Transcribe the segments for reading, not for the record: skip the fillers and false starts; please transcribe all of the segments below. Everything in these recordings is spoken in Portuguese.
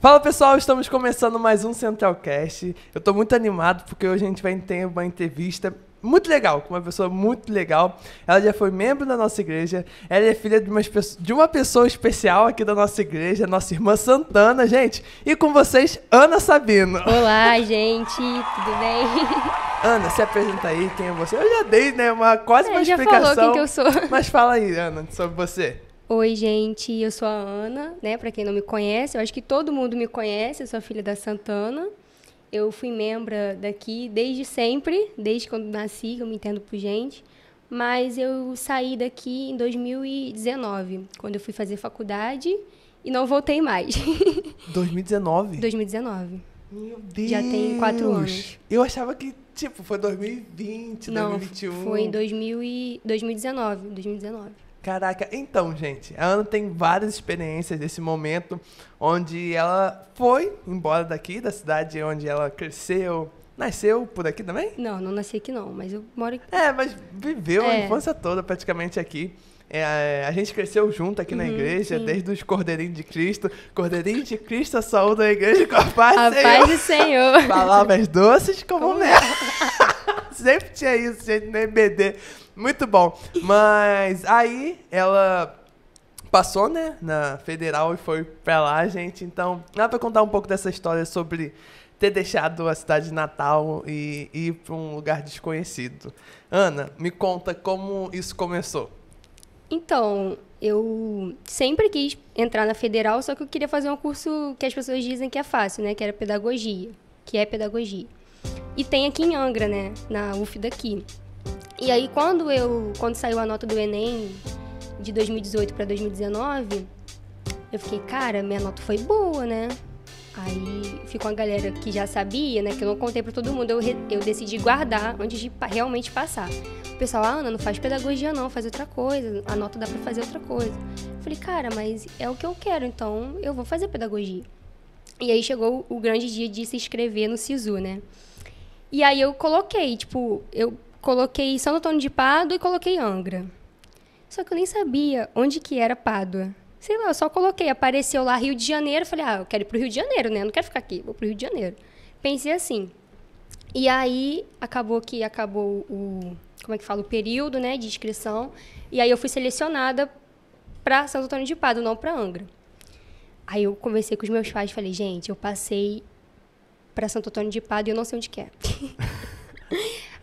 Fala pessoal, estamos começando mais um Centralcast. Eu tô muito animado porque hoje a gente vai ter uma entrevista muito legal, com uma pessoa muito legal. Ela já foi membro da nossa igreja, ela é filha de uma pessoa especial aqui da nossa igreja, nossa irmã Santana, gente. E com vocês, Ana Sabino. Olá, gente, tudo bem? Ana, se apresenta aí, quem é você? Eu já dei, né, quase uma já explicação. falou quem que eu sou. Mas fala aí, Ana, sobre você. Oi, gente, eu sou a Ana, né? Pra quem não me conhece, eu acho que todo mundo me conhece, eu sou a filha da Santana. Eu fui membro daqui desde sempre, desde quando nasci, que eu me entendo por gente. Mas eu saí daqui em 2019, quando eu fui fazer faculdade e não voltei mais. 2019? 2019. Meu Deus! Já tem 4 anos. Eu achava que, foi 2020, não, 2021. Foi em 2019. Caraca, então, gente, a Ana tem várias experiências desse momento onde ela foi embora daqui, da cidade onde ela cresceu. Nasceu por aqui também? Não nasci aqui não, mas eu moro aqui. Mas viveu a infância toda praticamente aqui. A gente cresceu junto aqui na igreja, sim. desde os Cordeirinhos de Cristo. Cordeirinho de Cristo, a saúde da igreja com a paz do Senhor. Paz do Senhor. Palavras doces como mel. Sempre tinha isso, gente, no EBD. Muito bom. Mas aí ela passou, né, na Federal e foi pra lá, gente. Então, dá pra contar um pouco dessa história sobre ter deixado a cidade de Natal e ir pra um lugar desconhecido. Ana, me conta como isso começou. Então, eu sempre quis entrar na Federal, só que eu queria fazer um curso que as pessoas dizem que é fácil, né, que era pedagogia, que é pedagogia. E tem aqui em Angra, né, na UF daqui. E aí, quando saiu a nota do Enem de 2018 para 2019, eu fiquei, cara, minha nota foi boa, né? Aí ficou uma galera que já sabia, né? Que eu não contei para todo mundo. Eu decidi guardar antes de realmente passar. O pessoal, Ana, não faz pedagogia não, faz outra coisa. A nota dá para fazer outra coisa. Eu falei, cara, mas é o que eu quero, então eu vou fazer pedagogia. E aí chegou o grande dia de se inscrever no SISU, né? E aí eu coloquei São Antônio de Pádua e coloquei Angra. Só que eu nem sabia onde que era Pádua. Sei lá, eu só coloquei, apareceu lá Rio de Janeiro, falei, eu quero ir pro Rio de Janeiro, né? Eu não quero ficar aqui, vou pro Rio de Janeiro. Pensei assim. E aí, acabou o período, né, de inscrição. E aí eu fui selecionada para Santo Antônio de Pádua, não para Angra. Aí eu conversei com os meus pais e falei, gente, eu passei para Santo Antônio de Pádua e eu não sei onde que é.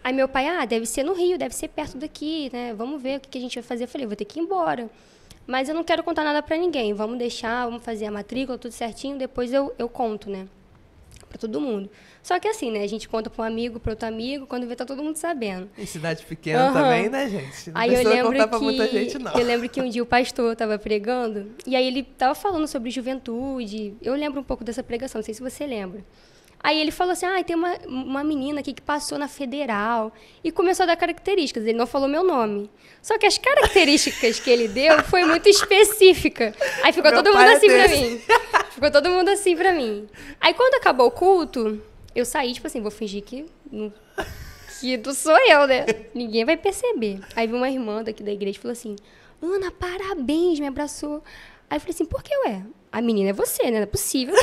Aí meu pai, deve ser no Rio, deve ser perto daqui, né? Vamos ver o que a gente vai fazer. Eu falei, vou ter que ir embora. Mas eu não quero contar nada pra ninguém. Vamos fazer a matrícula, tudo certinho, depois eu conto, né? Pra todo mundo. Só que assim, né? A gente conta pra um amigo, pra outro amigo, quando vê, tá todo mundo sabendo. Em cidade pequena também, né, gente? Não aí precisa contar pra muita gente, não. Eu lembro que um dia o pastor tava pregando, e aí ele tava falando sobre juventude. Eu lembro um pouco dessa pregação, não sei se você lembra. Aí ele falou assim, tem uma menina aqui que passou na Federal. E começou a dar características. Ele não falou meu nome. Só que as características que ele deu foi muito específica. Aí ficou todo mundo assim pra mim. Ficou todo mundo assim pra mim. Aí quando acabou o culto, eu saí, vou fingir que não sou eu, né? Ninguém vai perceber. Aí veio uma irmã daqui da igreja e falou assim, Ana, parabéns, me abraçou. Aí eu falei assim, por que, ué? A menina é você, né? Não é possível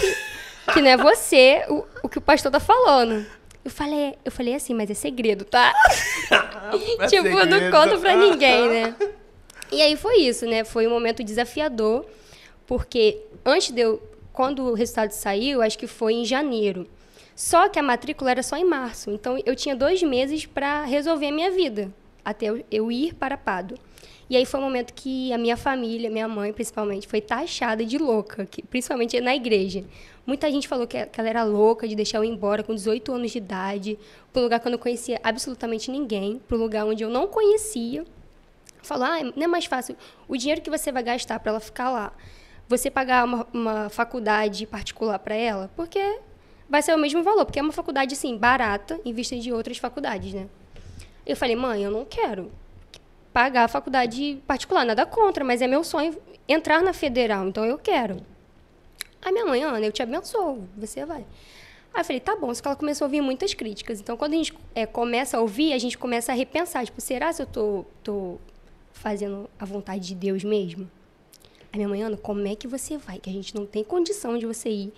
que não é você o que o pastor tá falando. Eu falei assim, mas é segredo, tá? Segredo. Não conto pra ninguém, né? E aí foi isso, né? Foi um momento desafiador, porque quando o resultado saiu, acho que foi em janeiro. Só que a matrícula era só em março. Então, eu tinha 2 meses para resolver a minha vida, até eu ir para Pádua. E aí foi um momento que a minha família, minha mãe principalmente, foi taxada de louca, principalmente na igreja. Muita gente falou que ela era louca de deixar eu ir embora com 18 anos de idade, para um lugar que eu não conhecia absolutamente ninguém, para um lugar onde eu não conhecia. Falou, não é mais fácil. O dinheiro que você vai gastar para ela ficar lá, você pagar uma faculdade particular para ela, porque vai ser o mesmo valor, porque é uma faculdade, assim, barata, em vista de outras faculdades, né? Eu falei, mãe, eu não quero pagar a faculdade particular, nada contra, mas é meu sonho entrar na Federal, então eu quero. Aí minha mãe, Ana, eu te abençoo, você vai. Aí eu falei, tá bom, só que ela começou a ouvir muitas críticas. Então, quando a gente começa a ouvir, a gente começa a repensar. Tipo, será se eu tô fazendo a vontade de Deus mesmo? Aí minha mãe, Ana, como é que você vai? Que a gente não tem condição de você ir.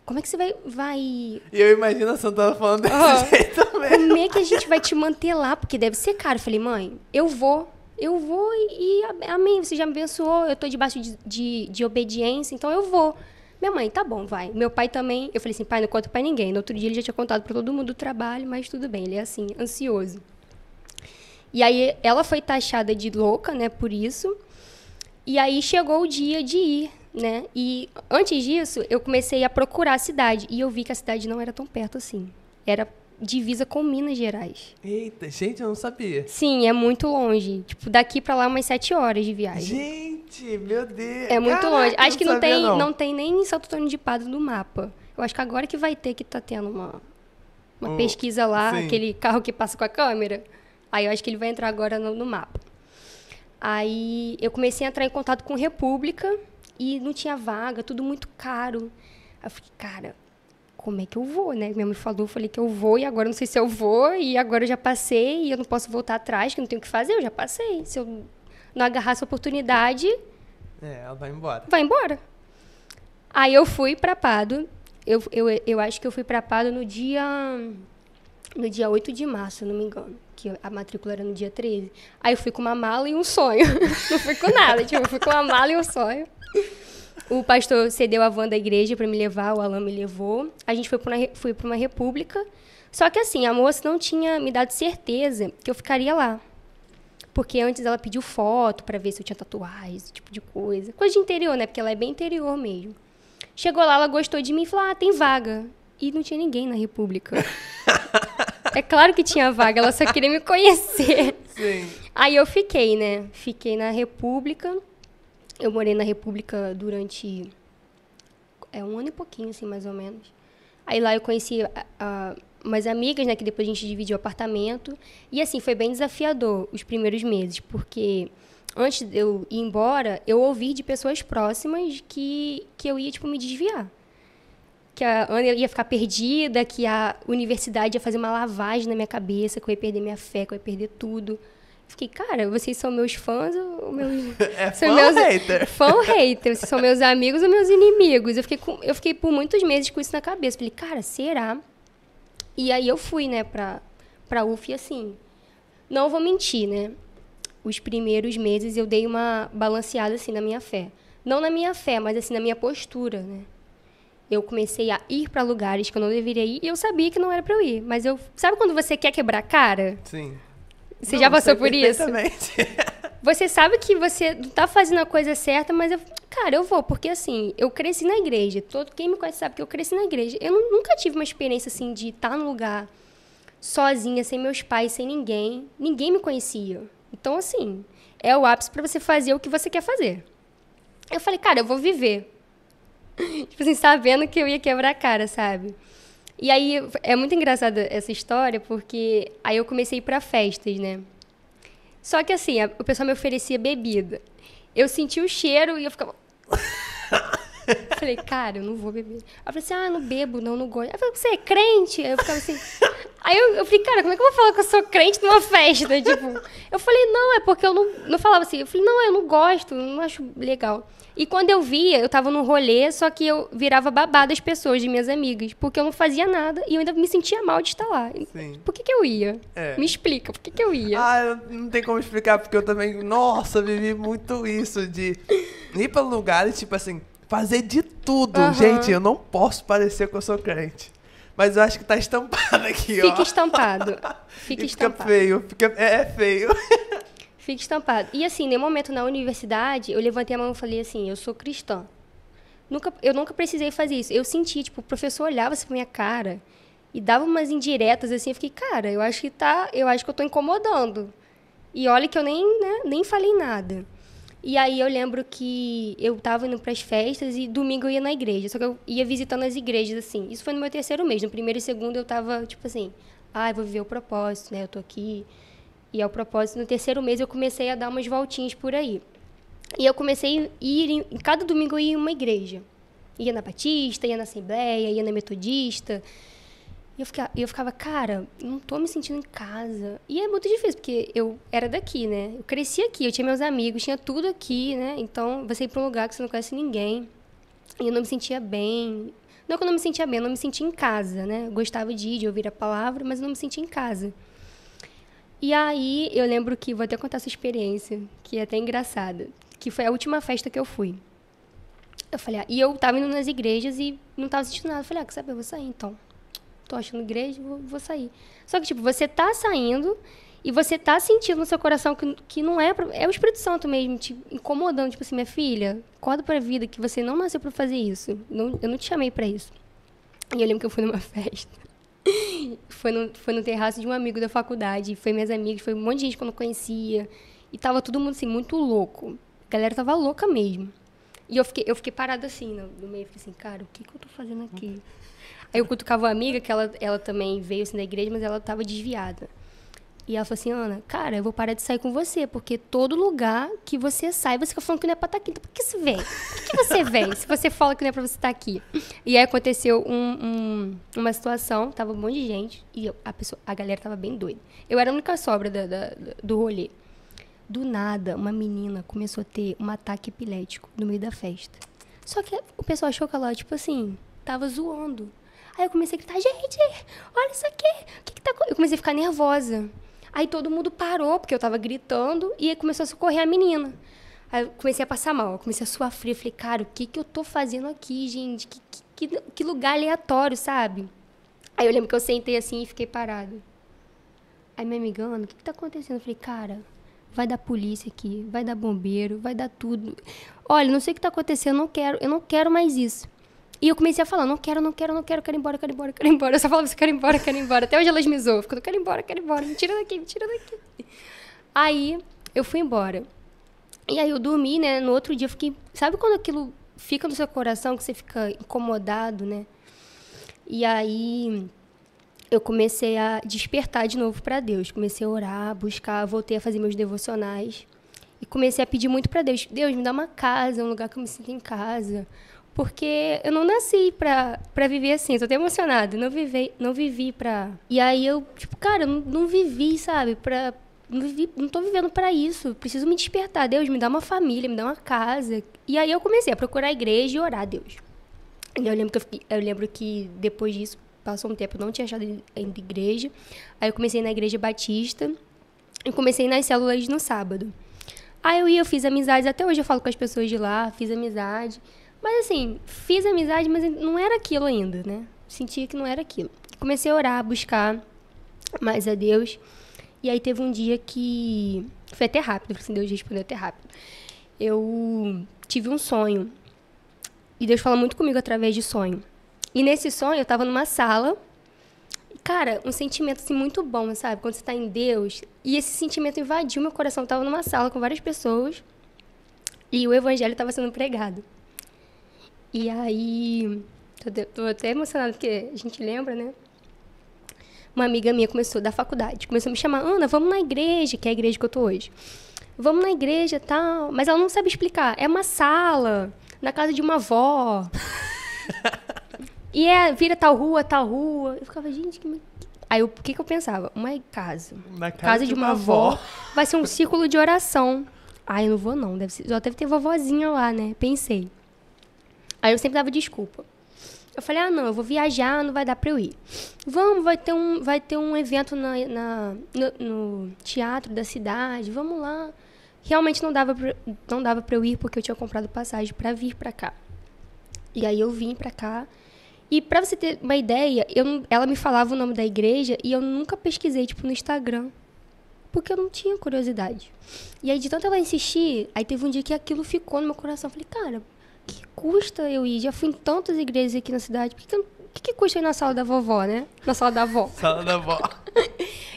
Como é que você vai... E eu imagino a Santana falando desse jeito também. Como é que a gente vai te manter lá? Porque deve ser caro. Eu falei, mãe, eu vou e amém, você já me abençoou, eu tô debaixo de obediência, então eu vou. Minha mãe, tá bom, vai. Meu pai também, eu falei assim, pai, não conta pra ninguém. No outro dia ele já tinha contado pra todo mundo do trabalho, mas tudo bem, ele é assim, ansioso. E aí ela foi taxada de louca, né, por isso. E aí chegou o dia de ir, né? E antes disso, eu comecei a procurar a cidade. E eu vi que a cidade não era tão perto assim. Era divisa com Minas Gerais. Eita, gente, eu não sabia. Sim, é muito longe. Tipo, daqui pra lá umas 7 horas de viagem. Gente, meu Deus. É muito longe. Acho que não tem nem em Santo Antônio de Padre no mapa. Eu acho que agora que vai ter, que tá tendo uma pesquisa lá, sim. Aquele carro que passa com a câmera. Aí eu acho que ele vai entrar agora no mapa. Aí eu comecei a entrar em contato com República e não tinha vaga, tudo muito caro. Aí eu fiquei, cara, como é que eu vou, né? Minha mãe falou, eu falei que eu vou e agora eu não sei se eu vou e agora eu já passei e eu não posso voltar atrás, que eu não tenho o que fazer, eu já passei. Se eu não agarrar essa oportunidade... ela vai embora. Vai embora. Aí eu fui pra Pado. Eu acho que eu fui pra Pado no dia 8 de março, se eu não me engano. Que a matrícula era no dia 13. Aí eu fui com uma mala e um sonho. Não fui com nada. Tipo, eu fui com uma mala e um sonho. O pastor cedeu a van da igreja pra me levar, o Alan me levou. A gente foi pra uma república. Só que assim, a moça não tinha me dado certeza que eu ficaria lá. Porque antes ela pediu foto pra ver se eu tinha tatuagem, esse tipo de coisa. Coisa de interior, né? Porque ela é bem interior mesmo. Chegou lá, ela gostou de mim e falou, tem vaga. E não tinha ninguém na república. É claro que tinha vaga, ela só queria me conhecer. Sim. Aí eu fiquei, né? Fiquei na República. Eu morei na República durante 1 ano e pouquinho, assim, mais ou menos. Aí lá eu conheci umas amigas, né? Que depois a gente dividiu o apartamento. E assim, foi bem desafiador os primeiros meses, porque antes de eu ir embora, eu ouvi de pessoas próximas que eu ia, tipo, me desviar. Que a Ana ia ficar perdida, que a universidade ia fazer uma lavagem na minha cabeça, que eu ia perder minha fé, que eu ia perder tudo. Fiquei, cara, vocês são meus fãs ou meus... Fã ou hater? Fã ou hater? Vocês são meus amigos ou meus inimigos? Eu fiquei por muitos meses com isso na cabeça. Falei, cara, será? E aí eu fui, né, pra UF, assim, não vou mentir, né? Os primeiros meses eu dei uma balanceada, assim, na minha fé. Não na minha fé, mas, assim, na minha postura, né? Eu comecei a ir para lugares que eu não deveria ir e eu sabia que não era para eu ir. Mas sabe quando você quer quebrar a cara? Sim. Você já passou por isso? Perfeitamente. Você sabe que você não tá fazendo a coisa certa, mas eu vou. Porque assim, eu cresci na igreja. Quem me conhece sabe que eu cresci na igreja. Eu nunca tive uma experiência assim de estar num lugar sozinha, sem meus pais, sem ninguém. Ninguém me conhecia. Então assim, é o ápice para você fazer o que você quer fazer. Eu falei, cara, eu vou viver. Tipo assim, sabendo que eu ia quebrar a cara, sabe? E aí, é muito engraçada essa história, porque aí eu comecei a ir pra festas, né? Só que assim, o pessoal me oferecia bebida. Eu senti o cheiro e eu ficava... Falei, cara, eu não vou beber. Eu falei assim, não bebo, não gosto. Eu falei, você é crente? Aí eu ficava assim... Aí eu falei, cara, como é que eu vou falar que eu sou crente numa festa? Tipo, eu falei, não, é porque eu não falava assim. Eu falei, não, eu não gosto, não acho legal. E quando eu via, eu tava num rolê, só que eu virava babá das pessoas, de minhas amigas. Porque eu não fazia nada e eu ainda me sentia mal de estar lá. Sim. Por que eu ia? Me explica, por que eu ia? Não tem como explicar, porque eu também, nossa, vivi muito isso de ir pra lugares, tipo assim, fazer de tudo. Uhum. Gente, eu não posso parecer que eu sou crente. Mas eu acho que tá estampado aqui, Fica estampado. Fica estampado. Fica feio. É feio. Fica estampado. E assim, no momento na universidade, eu levantei a mão e falei assim, eu sou cristã. Eu nunca precisei fazer isso. Eu senti, tipo, o professor olhava assim pra minha cara e dava umas indiretas assim, eu fiquei, cara, eu acho que eu tô incomodando. E olha que eu nem falei nada. E aí eu lembro que eu tava indo pras festas e domingo eu ia na igreja. Só que eu ia visitando as igrejas, assim. Isso foi no meu 3º mês. No 1º e 2º eu tava, tipo assim, eu vou viver o propósito, né? Eu tô aqui. E ao propósito, no 3º mês eu comecei a dar umas voltinhas por aí. E eu comecei a ir, em cada domingo eu ia em uma igreja. Ia na Batista, ia na Assembleia, ia na Metodista. E eu ficava, cara, não tô me sentindo em casa. E é muito difícil, porque eu era daqui, né? Eu cresci aqui, eu tinha meus amigos, tinha tudo aqui, né? Então, você ir pra um lugar que você não conhece ninguém. E eu não me sentia bem. Não que eu não me sentia bem, eu não me sentia em casa, né? Eu gostava de ir, de ouvir a palavra, mas eu não me sentia em casa. E aí, eu lembro que, vou até contar essa experiência, que é até engraçada, que foi a última festa que eu fui. Eu falei, e eu tava indo nas igrejas e não tava sentindo nada. Eu falei, quer saber, eu vou sair então. Tô achando igreja, vou sair. Só que, tipo, você tá saindo e você tá sentindo no seu coração que não é... É o Espírito Santo mesmo, te incomodando. Tipo assim, minha filha, acorda pra vida que você não nasceu pra fazer isso. Eu não te chamei pra isso. E eu lembro que eu fui numa festa. Foi no terraço de um amigo da faculdade. Foi minhas amigas, foi um monte de gente que eu não conhecia. E tava todo mundo, assim, muito louco. A galera tava louca mesmo. E eu fiquei parada assim, no meio. Falei assim, cara, o que eu tô fazendo aqui? Aí eu cutucava uma amiga, que ela também veio assim da igreja, mas ela tava desviada. E ela falou assim, Ana, cara, eu vou parar de sair com você, porque todo lugar que você sai, você fica falando que não é pra estar aqui. Então por que você vem? Por que você vem, se você fala que não é pra você estar aqui? E aí aconteceu uma situação, tava um monte de gente, e a galera tava bem doida. Eu era a única sobra do rolê. Do nada, uma menina começou a ter um ataque epilético no meio da festa. Só que o pessoal achou que ela, tipo assim, tava zoando. Aí eu comecei a gritar, gente, olha isso aqui. O que tá acontecendo? Eu comecei a ficar nervosa. Aí todo mundo parou, porque eu tava gritando, e aí começou a socorrer a menina. Aí eu comecei a passar mal, eu comecei a suar frio. Eu falei, cara, o que eu tô fazendo aqui, gente? Que lugar aleatório, sabe? Aí eu lembro que eu sentei assim e fiquei parada. Aí minha amiga, Ana, o que tá acontecendo? Eu falei, cara... Vai dar polícia aqui, vai dar bombeiro, vai dar tudo. Olha, não sei o que tá acontecendo, eu não quero mais isso. E eu comecei a falar, não quero, quero ir embora. Eu só falava, quero ir embora. Até hoje elas me zoam, ficando, quero ir embora. Me tira daqui. Aí, eu fui embora. E aí eu dormi, né, no outro dia eu fiquei... Sabe quando aquilo fica no seu coração, que você fica incomodado, né? E aí... eu comecei a despertar de novo para Deus. Comecei a orar, buscar, voltei a fazer meus devocionais. E comecei a pedir muito para Deus. Deus, me dá uma casa, um lugar que eu me sinta em casa. Porque eu não nasci pra viver assim. Tô até emocionada. Não vivi pra... E aí eu, tipo, cara, não vivi, sabe? Não tô vivendo pra isso. Preciso me despertar. Deus, me dá uma família, me dá uma casa. E aí eu comecei a procurar a igreja e orar a Deus. E eu lembro que depois disso, passou um tempo, eu não tinha achado ainda igreja. Aí eu comecei na igreja batista e comecei nas células no sábado. Aí eu fiz amizades, até hoje eu falo com as pessoas de lá, fiz amizade. Mas assim, fiz amizade, mas não era aquilo ainda, né? Sentia que não era aquilo. Comecei a orar, a buscar mais a Deus. E aí teve um dia que... Foi até rápido, assim, Deus respondeu até rápido. Eu tive um sonho. E Deus fala muito comigo através de sonho. E nesse sonho, eu tava numa sala. Cara, um sentimento, assim, muito bom, sabe? Quando você tá em Deus. E esse sentimento invadiu meu coração. Eu tava numa sala com várias pessoas. E o evangelho tava sendo pregado. E aí... Tô até emocionada, porque a gente lembra, né? Uma amiga minha começou, da faculdade, começou a me chamar. Ana, vamos na igreja, que é a igreja que eu tô hoje. Vamos na igreja e tal. Mas ela não sabe explicar. É uma sala, na casa de uma avó. E vira tal rua. Eu ficava, gente, Aí, o que eu pensava? Uma casa. Na casa de uma avó. Vai ser um círculo de oração. Ai, eu não vou, não. Já deve ter vovozinha lá, né? Pensei. Aí, eu sempre dava desculpa. Eu falei, não, eu vou viajar, não vai dar pra eu ir. Vamos, vai ter um evento no teatro da cidade. Vamos lá. Realmente não dava pra eu ir, porque eu tinha comprado passagem pra vir pra cá. E aí, eu vim pra cá. E pra você ter uma ideia, ela me falava o nome da igreja e eu nunca pesquisei, tipo, no Instagram. Porque eu não tinha curiosidade. E aí, de tanto ela insistir, aí teve um dia que aquilo ficou no meu coração. Eu falei, cara, que custa eu ir? Já fui em tantas igrejas aqui na cidade. O que custa ir na sala da vovó, né? Na sala da avó. Sala da avó.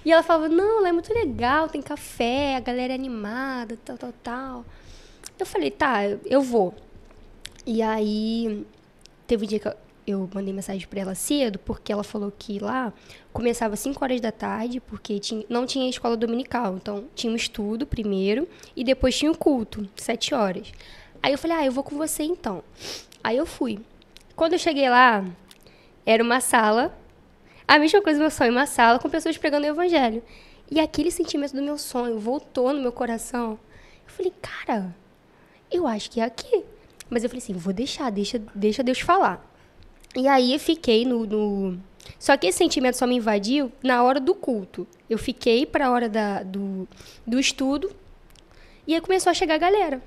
E ela falava, não, lá é muito legal, tem café, a galera é animada, tal. Eu falei, tá, eu vou. E aí, teve um dia que eu mandei mensagem pra ela cedo, porque ela falou que lá começava às 5 horas da tarde, porque não tinha escola dominical. Então, tinha um estudo primeiro e depois tinha o culto, 7 horas. Aí eu falei, eu vou com você então. Aí eu fui. Quando eu cheguei lá, era uma sala, A mesma coisa meu sonho, uma sala com pessoas pregando o evangelho. E aquele sentimento do meu sonho voltou no meu coração. Eu falei, cara, eu acho que é aqui. Mas eu falei assim, vou deixa Deus falar. E aí eu fiquei Só que esse sentimento só me invadiu na hora do culto. Eu fiquei pra hora do estudo. E aí começou a chegar a galera.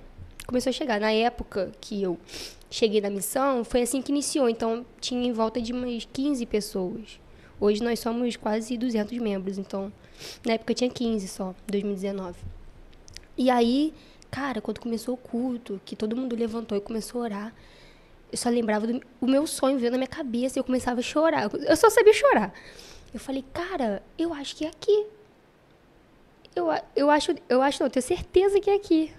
Começou a chegar. Na época que eu cheguei na missão, foi assim que iniciou. Então, tinha em volta de umas 15 pessoas. Hoje nós somos quase 200 membros. Então, na época tinha 15 só, 2019. E aí, cara, quando começou o culto, que todo mundo levantou e começou a orar, eu só lembrava do o meu sonho veio na minha cabeça e eu começava a chorar. Eu só sabia chorar. Eu falei, cara, eu acho que é aqui. Eu acho não, eu tenho certeza que é aqui.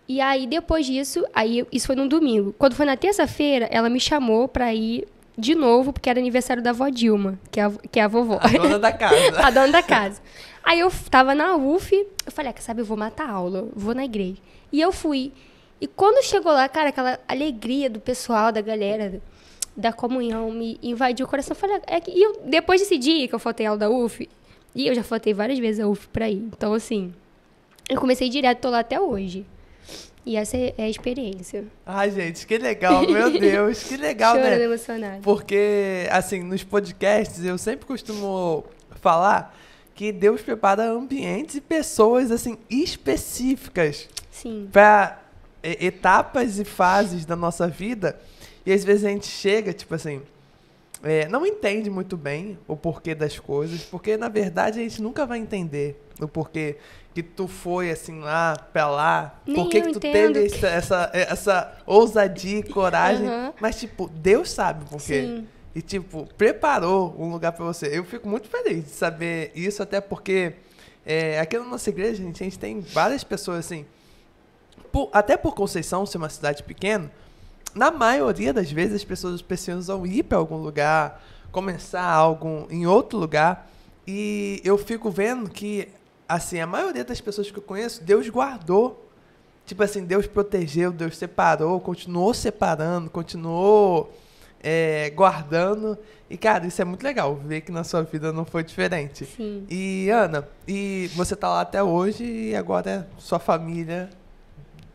E aí, depois disso, isso foi num domingo. Quando foi na terça-feira, ela me chamou pra ir de novo, porque era aniversário da avó Dilma, que é a vovó. A dona da casa. A dona da casa. Aí eu tava na UF, eu falei, quer saber, eu vou matar a aula, vou na igreja. E eu fui. E quando chegou lá, cara, aquela alegria do pessoal, da galera, da comunhão, me invadiu o coração. Eu falei, depois desse dia que eu faltei a aula da UF, e eu já faltei várias vezes a UF pra ir. Então, assim, eu comecei direto, tô lá até hoje. E essa é a experiência. Ai, gente, que legal, meu Deus, que legal, Chorando, né? emocionada. Porque, assim, nos podcasts, eu sempre costumo falar que Deus prepara ambientes e pessoas, assim, específicas. Sim. Para etapas e fases da nossa vida. E às vezes a gente chega, tipo assim, não entende muito bem o porquê das coisas, porque na verdade a gente nunca vai entender o porquê que tu foi assim lá pra lá, por que tu teve essa ousadia e coragem, mas tipo, Deus sabe por quê. Sim. E tipo, preparou um lugar pra você. Eu fico muito feliz de saber isso, até porque aqui na nossa igreja, a gente tem várias pessoas assim, até por Conceição ser uma cidade pequena, na maioria das vezes as pessoas precisam ir para algum lugar, começar algo em outro lugar. E eu fico vendo que, assim, a maioria das pessoas que eu conheço, Deus guardou. Tipo assim, Deus protegeu, Deus separou, continuou separando, continuou guardando. E, cara, isso é muito legal, ver que na sua vida não foi diferente. Sim. E, Ana, você tá lá até hoje e agora sua família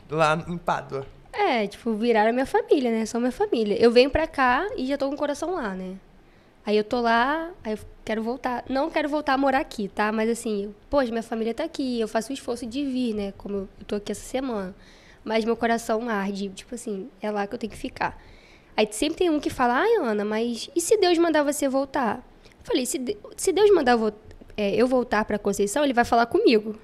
lá em Pádua. Tipo, viraram a minha família, né? São minha família. Eu venho pra cá e já tô com o coração lá, né? Aí eu tô lá, aí eu quero voltar. Não quero voltar a morar aqui, tá? Mas assim, poxa, minha família tá aqui, eu faço o esforço de vir, né? Como eu tô aqui essa semana. Mas meu coração arde, tipo assim, é lá que eu tenho que ficar. Aí sempre tem um que fala, ai, Ana, mas e se Deus mandar você voltar? Eu falei, se Deus mandar eu voltar pra Conceição, ele vai falar comigo.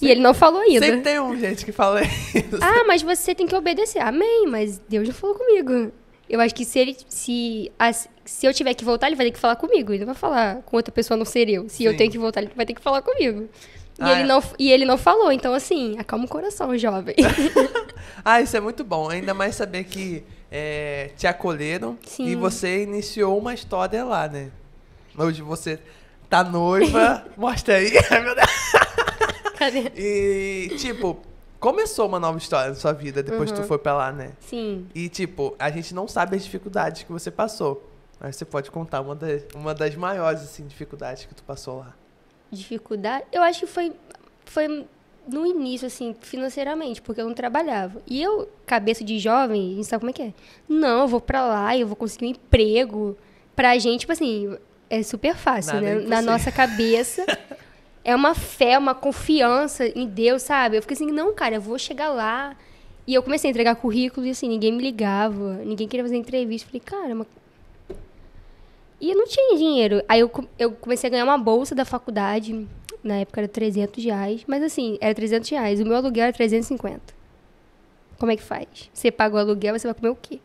E ele não falou ainda. Sempre tem gente que fala isso. Ah, mas você tem que obedecer. Amém, mas Deus não falou comigo. Eu acho que se eu tiver que voltar, ele vai ter que falar comigo. Ele não vai falar com outra pessoa, não ser eu. Se eu tenho que voltar, ele vai ter que falar comigo. E ele não falou. Então, assim, acalma o coração, jovem. Isso é muito bom. Ainda mais saber que te acolheram. Sim. E você iniciou uma história lá, né? Hoje você tá noiva. Mostra aí. Meu Deus. Cadê? E, tipo, começou uma nova história na sua vida depois que tu foi pra lá, né? Sim. E, tipo, a gente não sabe as dificuldades que você passou. Mas você pode contar uma das maiores, assim, dificuldades que tu passou lá. Dificuldade? Eu acho que foi no início, assim, financeiramente, porque eu não trabalhava. E eu, cabeça de jovem, a gente sabe como é que é. Não, eu vou pra lá, eu vou conseguir um emprego. Pra gente, tipo assim, é super fácil, Nada né? impossível. Na nossa cabeça... É uma fé, uma confiança em Deus, sabe? Eu fiquei assim, não, cara, eu vou chegar lá. E eu comecei a entregar currículo e assim, ninguém me ligava, ninguém queria fazer entrevista. Falei, cara, mas... E eu não tinha dinheiro. Aí eu comecei a ganhar uma bolsa da faculdade, na época era R$300, mas assim, era R$300, o meu aluguel era 350. Como é que faz? Você paga o aluguel, você vai comer o quê?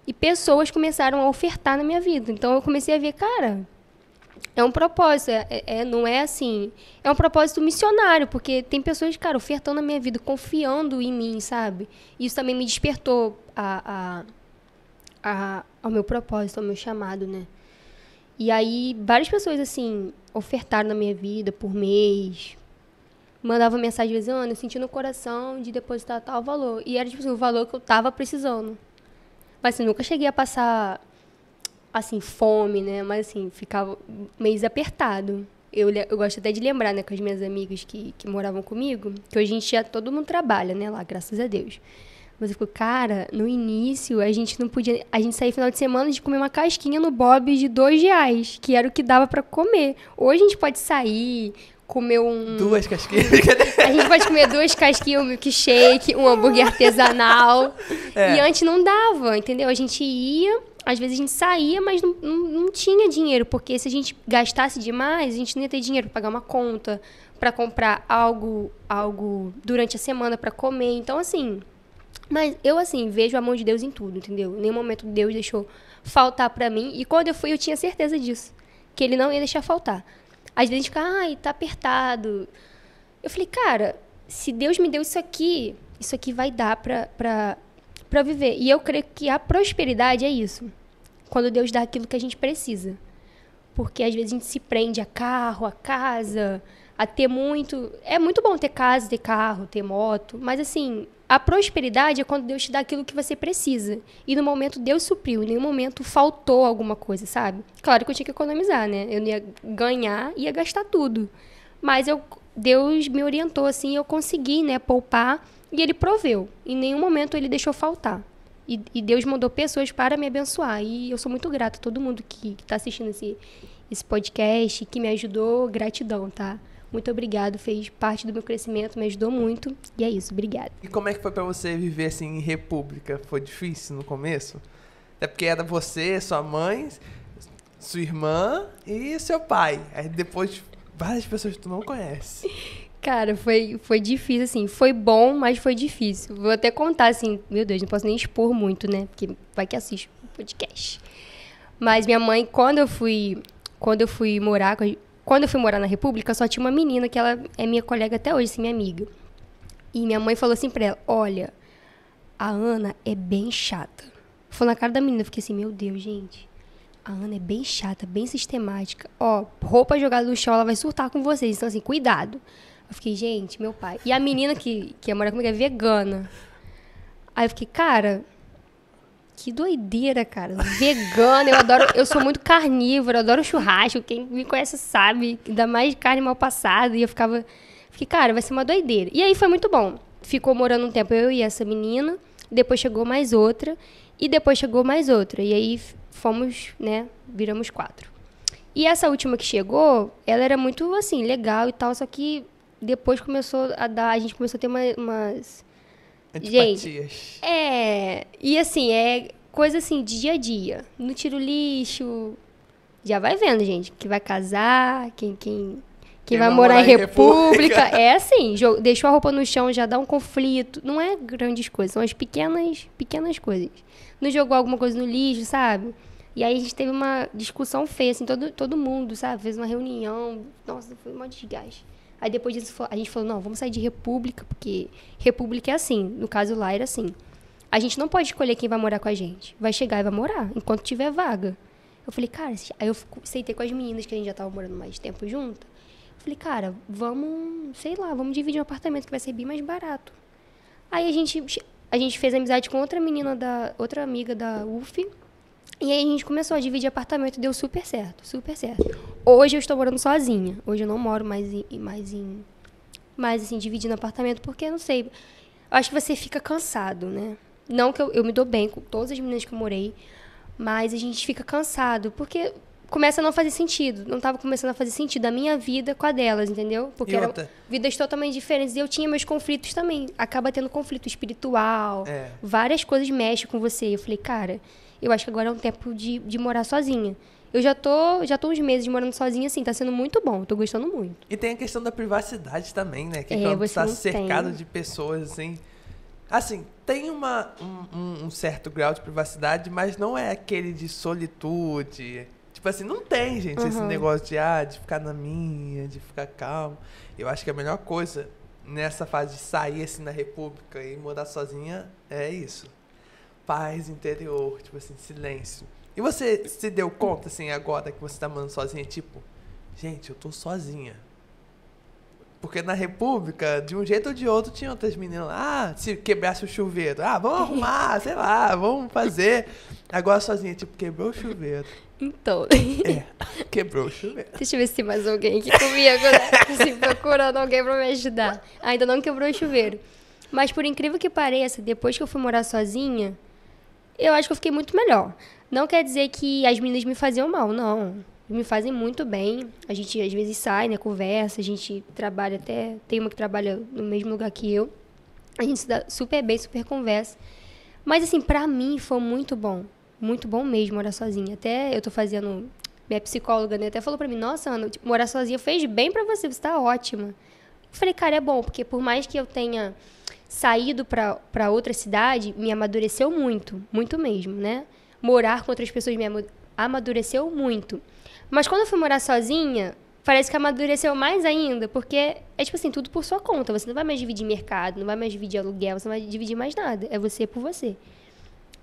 E pessoas começaram a ofertar na minha vida. Então eu comecei a ver, cara... É um propósito, não é assim... É um propósito missionário, porque tem pessoas, cara, ofertando na minha vida, confiando em mim, sabe? Isso também me despertou ao meu propósito, ao meu chamado, né? E aí, várias pessoas, assim, ofertaram na minha vida por mês. Mandavam mensagem, às vezes, Ana, eu senti no coração de depositar tal valor. E era, tipo assim, o valor que eu tava precisando. Mas, assim, nunca cheguei a passar... assim, fome, né? Mas, assim, ficava meio apertado. Eu gosto até de lembrar, né, com as minhas amigas que moravam comigo, que hoje a gente já, todo mundo trabalha, né, lá, graças a Deus. Mas eu fico, cara, no início a gente não podia. A gente saía final de semana de comer uma casquinha no Bob de R$2, que era o que dava pra comer. Hoje a gente pode sair, comer um. 2 casquinhas. A gente pode comer 2 casquinhas, um milkshake, um hambúrguer artesanal. É. E antes não dava, entendeu? A gente ia, às vezes a gente saía, mas não tinha dinheiro, porque se a gente gastasse demais, a gente não ia ter dinheiro pra pagar uma conta, pra comprar algo durante a semana pra comer. Então, assim. Mas eu, assim, vejo a mão de Deus em tudo, entendeu? Em nenhum momento Deus deixou faltar pra mim. E quando eu fui, eu tinha certeza disso. Que Ele não ia deixar faltar. Às vezes a gente fica, ai, tá apertado. Eu falei, cara, se Deus me deu isso aqui vai dar pra viver. E eu creio que a prosperidade é isso. Quando Deus dá aquilo que a gente precisa. Porque às vezes a gente se prende a carro, a casa, a ter muito... É muito bom ter casa, ter carro, ter moto. Mas, assim... A prosperidade é quando Deus te dá aquilo que você precisa. E no momento Deus supriu. Em nenhum momento faltou alguma coisa, sabe? Claro que eu tinha que economizar, né? Eu não ia ganhar, ia gastar tudo. Mas Deus me orientou, assim, eu consegui, né, poupar. E Ele proveu. Em nenhum momento Ele deixou faltar. E Deus mandou pessoas para me abençoar. E eu sou muito grata a todo mundo que está assistindo esse podcast, que me ajudou. Gratidão, tá? Muito obrigado, fez parte do meu crescimento, me ajudou muito. E é isso, obrigada. E como é que foi pra você viver assim em república? Foi difícil no começo? Até porque era você, sua mãe, sua irmã e seu pai. Aí depois várias pessoas que tu não conhece. Cara, foi difícil, assim. Foi bom, mas foi difícil. Vou até contar, assim, meu Deus, não posso nem expor muito, né? Porque vai que assiste o podcast. Mas minha mãe, quando eu fui morar na República, só tinha uma menina que ela é minha colega até hoje, assim, minha amiga. E minha mãe falou assim pra ela, olha, a Ana é bem chata. Falou na cara da menina, eu fiquei assim, meu Deus, gente. A Ana é bem chata, bem sistemática. Ó, roupa jogada no chão, ela vai surtar com vocês. Então, assim, cuidado. Eu fiquei, gente, meu pai. E a menina que ia morar comigo é vegana. Aí eu fiquei, cara... Que doideira, cara. Vegana, eu sou muito carnívora, adoro churrasco. Quem me conhece sabe, ainda mais carne mal passada. E eu fiquei, cara, vai ser uma doideira. E aí foi muito bom. Ficou morando um tempo eu e essa menina, depois chegou mais outra, e depois chegou mais outra. E aí fomos, né, viramos 4. E essa última que chegou, ela era muito, assim, legal e tal, só que depois a gente começou a ter umas... Antipatias. Gente, e assim, é coisa assim, de dia a dia. Não tira o lixo. Já vai vendo, gente, que vai casar, quem vai morar em República. É assim, deixou a roupa no chão, já dá um conflito. Não é grandes coisas, são as pequenas coisas. Não jogou alguma coisa no lixo, sabe? E aí a gente teve uma discussão feia, assim, todo mundo, sabe? Fez uma reunião. Nossa, foi um desgaste. Aí depois disso a gente falou, não, vamos sair de República, porque República é assim. No caso lá era assim. A gente não pode escolher quem vai morar com a gente. Vai chegar e vai morar, enquanto tiver vaga. Eu falei, cara... Aí eu sentei com as meninas, que a gente já tava morando mais tempo junto. Eu falei, cara, vamos dividir um apartamento que vai ser bem mais barato. Aí a gente fez amizade com outra amiga da UF. E aí a gente começou a dividir apartamento e deu super certo, super certo. Hoje eu estou morando sozinha. Hoje eu não moro mais assim, dividindo apartamento, porque, não sei, eu acho que você fica cansado, né? Não que eu me dou bem com todas as meninas que eu morei, mas a gente fica cansado, porque começa a não fazer sentido. Não estava começando a fazer sentido a minha vida com a delas, entendeu? Porque eram vidas totalmente diferentes. E eu tinha meus conflitos também. Acaba tendo conflito espiritual. Várias coisas mexem com você. Eu falei, cara, eu acho que agora é um tempo de morar sozinha. Eu já tô uns meses morando sozinha, assim, tá sendo muito bom. Tô gostando muito. E tem a questão da privacidade também, né? Que quando você tá cercado de pessoas, assim... Assim, tem um certo grau de privacidade, mas não é aquele de solitude. Tipo assim, não tem, gente, esse negócio de ficar na minha, de ficar calmo. Eu acho que a melhor coisa nessa fase de sair, assim, na República e morar sozinha é isso. Paz interior, tipo assim, silêncio. E você se deu conta, assim, agora que você tá morando sozinha, tipo, gente, eu tô sozinha. Porque na República, de um jeito ou de outro, tinha outras meninas lá. Ah, se quebrasse o chuveiro. Ah, vamos arrumar, sei lá, vamos fazer. Agora sozinha, tipo, quebrou o chuveiro. Então. Quebrou o chuveiro. Deixa eu ver se tem mais alguém aqui comigo, né? Assim, procurando alguém pra me ajudar. Ainda não quebrou o chuveiro. Mas por incrível que pareça, depois que eu fui morar sozinha, eu acho que eu fiquei muito melhor. Não quer dizer que as meninas me faziam mal, não. Me fazem muito bem. A gente às vezes sai, né, conversa, a gente trabalha até... Tem uma que trabalha no mesmo lugar que eu. A gente se dá super bem, super conversa. Mas assim, pra mim foi muito bom. Muito bom mesmo morar sozinha. Até eu tô fazendo... Minha psicóloga, né, até falou pra mim, nossa, Ana, tipo, morar sozinha fez bem pra você tá ótima. Eu falei, cara, é bom, porque por mais que eu tenha saído pra outra cidade, me amadureceu muito. Muito mesmo, né? Morar com outras pessoas me amadureceu muito. Mas quando eu fui morar sozinha, parece que amadureceu mais ainda, porque é tipo assim, tudo por sua conta. Você não vai mais dividir mercado, não vai mais dividir aluguel, você não vai dividir mais nada. É você por você.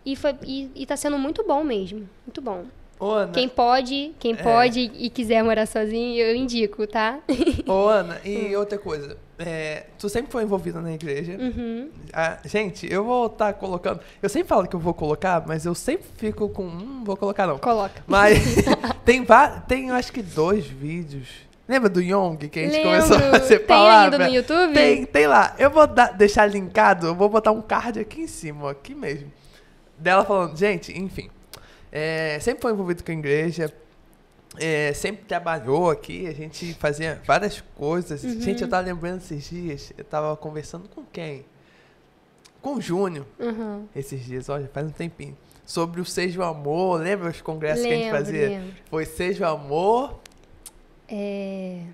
E tá sendo muito bom mesmo. Muito bom. Ô, Ana, quem pode e quiser morar sozinho, eu indico, tá? Ô, Ana, e outra coisa. Tu sempre foi envolvida na igreja. Uhum. Gente, eu vou estar colocando... Eu sempre falo que eu vou colocar, mas eu sempre fico com... vou colocar não. Coloca. Mas tem, eu acho que 2 vídeos. Lembra do Yong, que a gente começou a fazer palavra? Tem ainda no YouTube? Tem lá. Eu vou deixar linkado, eu vou botar um card aqui em cima, ó, aqui mesmo. Dela falando, gente, enfim. Sempre foi envolvido com a igreja. Sempre trabalhou aqui, a gente fazia várias coisas. Uhum. Gente, eu tava lembrando esses dias, eu tava conversando com quem? Com o Júnior, esses dias, olha, faz um tempinho. Sobre o Seja o Amor, lembra os congressos que a gente fazia? Lembro. Foi Seja o Amor,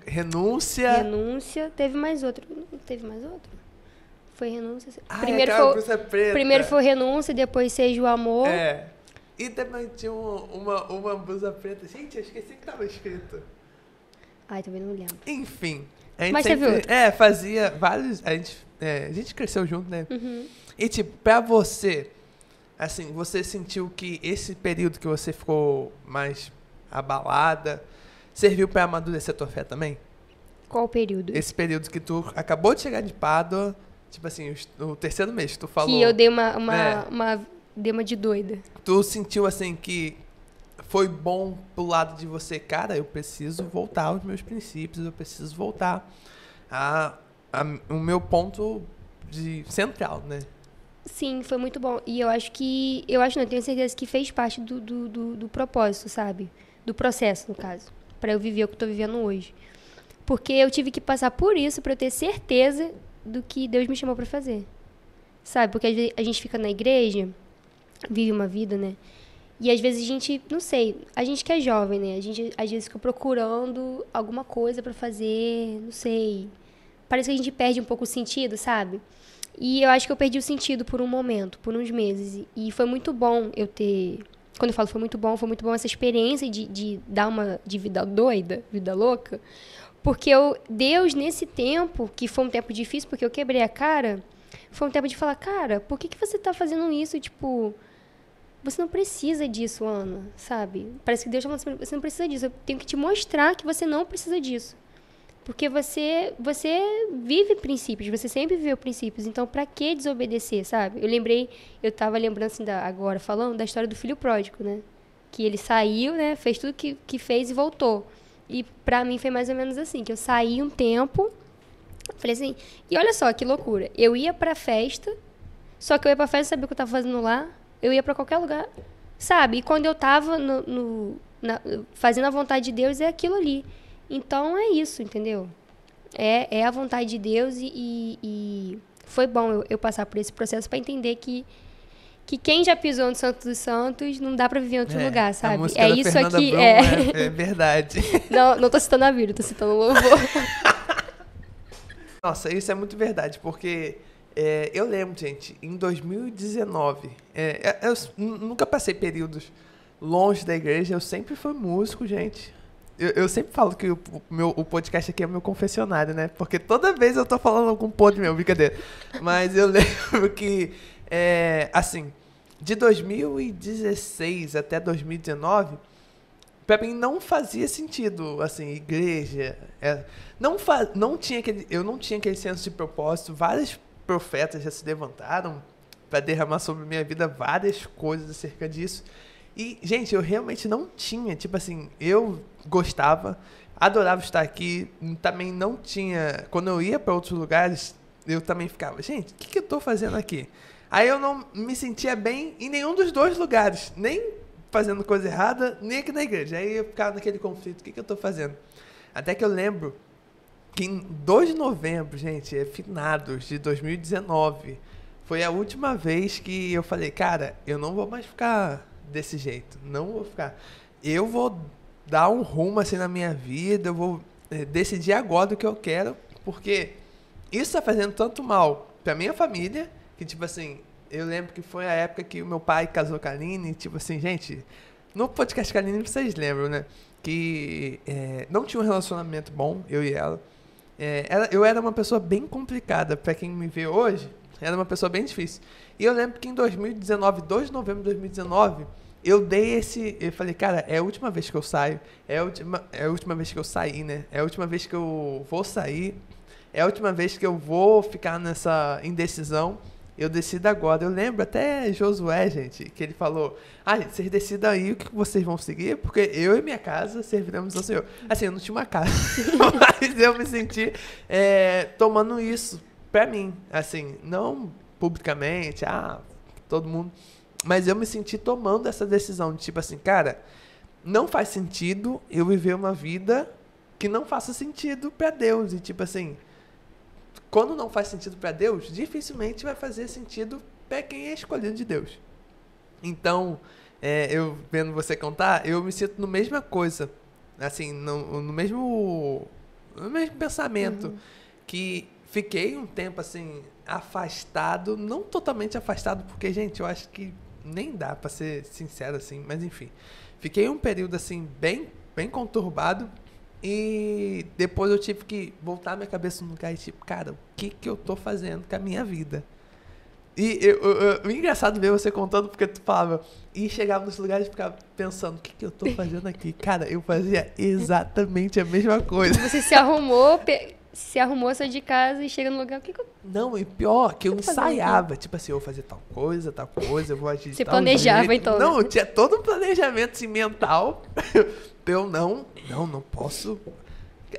Renúncia. Renúncia, teve mais outro. Não teve mais outro? Foi Renúncia. Primeiro foi Renúncia, depois Seja o Amor. E também tinha uma blusa preta. Gente, eu esqueci que tava escrito. Ai, também não lembro. Enfim. A gente Mas sempre, teve outro. fazia vários... A gente cresceu junto, né? Uhum. E, tipo, pra você, assim, você sentiu que esse período que você ficou mais abalada serviu pra amadurecer a tua fé também? Qual período? Esse período que tu acabou de chegar de Pádua, tipo assim, o 3º mês que tu falou... Que eu dei dei uma de doida. Tu sentiu, assim, que foi bom pro lado de você, cara, eu preciso voltar aos meus princípios, eu preciso voltar o meu ponto central, né? Sim, foi muito bom. E eu acho não, eu tenho certeza que fez parte do propósito, sabe? Do processo, no caso. Pra eu viver o que eu tô vivendo hoje. Porque eu tive que passar por isso pra eu ter certeza do que Deus me chamou pra fazer. Sabe? Porque às vezes a gente fica na igreja, vive uma vida, né? E às vezes a gente, não sei, a gente que é jovem, né? A gente às vezes fica procurando alguma coisa pra fazer, não sei. Parece que a gente perde um pouco o sentido, sabe? E eu acho que eu perdi o sentido por um momento, por uns meses. E foi muito bom eu ter... Quando eu falo foi muito bom essa experiência de dar uma de vida doida, vida louca. Porque Deus, nesse tempo, que foi um tempo difícil, porque eu quebrei a cara, foi um tempo de falar, cara, por que você tá fazendo isso? Tipo, você não precisa disso, Ana, sabe? Parece que Deus tá falando assim, você não precisa disso. Eu tenho que te mostrar que você não precisa disso. Porque você vive princípios, você sempre viveu princípios. Então, pra que desobedecer, sabe? Eu tava lembrando assim, agora, falando da história do filho pródigo, né? Que ele saiu, né? Fez tudo que fez e voltou. E pra mim foi mais ou menos assim, que eu saí um tempo, falei assim, e olha só que loucura. Eu ia pra festa, só que eu ia pra festa, sabia o que eu tava fazendo lá? Eu ia pra qualquer lugar, sabe? E quando eu tava fazendo a vontade de Deus, é aquilo ali. Então, é isso, entendeu? É a vontade de Deus e foi bom eu passar por esse processo para entender que quem já pisou no Santo dos Santos não dá para viver em outro lugar, sabe? A música da isso Fernanda aqui. Brum é verdade. Não tô citando a Bíblia, tô citando o louvor. Nossa, isso é muito verdade, porque eu lembro, gente, em 2019, eu nunca passei períodos longe da igreja, eu sempre fui músico, gente. Eu sempre falo que o podcast aqui é meu confessionário, né? Porque toda vez eu tô falando algum podre meu, brincadeira. Mas eu lembro que, assim, de 2016 até 2019, pra mim não fazia sentido, assim, igreja. Eu não tinha aquele senso de propósito. Vários profetas já se levantaram pra derramar sobre minha vida várias coisas acerca disso. E, gente, eu realmente não tinha, tipo assim, eu gostava, adorava estar aqui, também não tinha, quando eu ia para outros lugares, eu também ficava, gente, o que eu tô fazendo aqui? Aí eu não me sentia bem em nenhum dos dois lugares, nem fazendo coisa errada, nem aqui na igreja. Aí eu ficava naquele conflito, o que eu tô fazendo? Até que eu lembro que em 2 de novembro, gente, finados de 2019, foi a última vez que eu falei, cara, eu não vou mais ficar desse jeito, não vou ficar. Eu vou dar um rumo assim na minha vida, eu vou decidir agora o que eu quero, porque isso tá fazendo tanto mal pra minha família, que tipo assim, eu lembro que foi a época que o meu pai casou com a Aline, tipo assim, gente, no podcast com a Aline vocês lembram, né? Que não tinha um relacionamento bom, eu e ela. Eu era uma pessoa bem complicada, pra quem me vê hoje, era uma pessoa bem difícil. E eu lembro que em 2019, 2 de novembro de 2019, eu falei, cara, é a última vez que eu saio, é a última vez que eu saí, né? É a última vez que eu vou sair, é a última vez que eu vou ficar nessa indecisão. Eu decido agora. Eu lembro até Josué, gente, que ele falou, gente, vocês decidam aí o que vocês vão seguir, porque eu e minha casa serviremos ao Senhor. Assim, eu não tinha uma casa, mas eu me senti tomando isso pra mim, assim, não publicamente, todo mundo, mas eu me senti tomando essa decisão de tipo assim, cara, não faz sentido eu viver uma vida que não faça sentido pra Deus. E tipo assim, quando não faz sentido pra Deus, dificilmente vai fazer sentido pra quem é escolhido de Deus. Então, eu vendo você contar, eu me sinto no mesma coisa, assim, no mesmo pensamento, que fiquei um tempo assim afastado, não totalmente afastado, porque, gente, eu acho que nem dá pra ser sincero assim, mas enfim. Fiquei um período assim bem conturbado e depois eu tive que voltar minha cabeça no lugar e tipo, cara, o que eu tô fazendo com a minha vida? E o engraçado ver você contando, porque tu falava, e chegava nos lugares e ficava pensando, o que eu tô fazendo aqui? Cara, eu fazia exatamente a mesma coisa. Você se arrumou, saiu de casa e chega no lugar, o que eu... Não, e pior, que eu ensaiava. Tipo assim, eu vou fazer tal coisa, eu vou agir de Você tal planejava, jeito. então. Não, eu tinha todo um planejamento assim, mental. Eu não posso.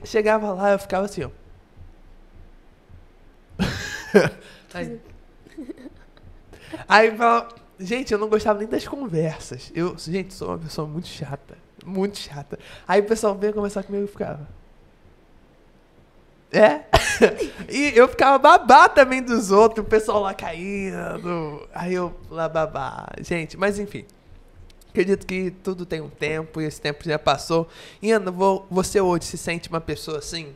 Chegava lá, eu ficava assim, ó. Aí falava, gente, eu não gostava nem das conversas. Gente, sou uma pessoa muito chata. Muito chata. Aí o pessoal veio conversar comigo e ficava. E eu ficava babá também dos outros, o pessoal lá caindo. Aí eu lá babá. Gente, mas enfim. Acredito que tudo tem um tempo e esse tempo já passou. E Ana, você hoje se sente uma pessoa assim,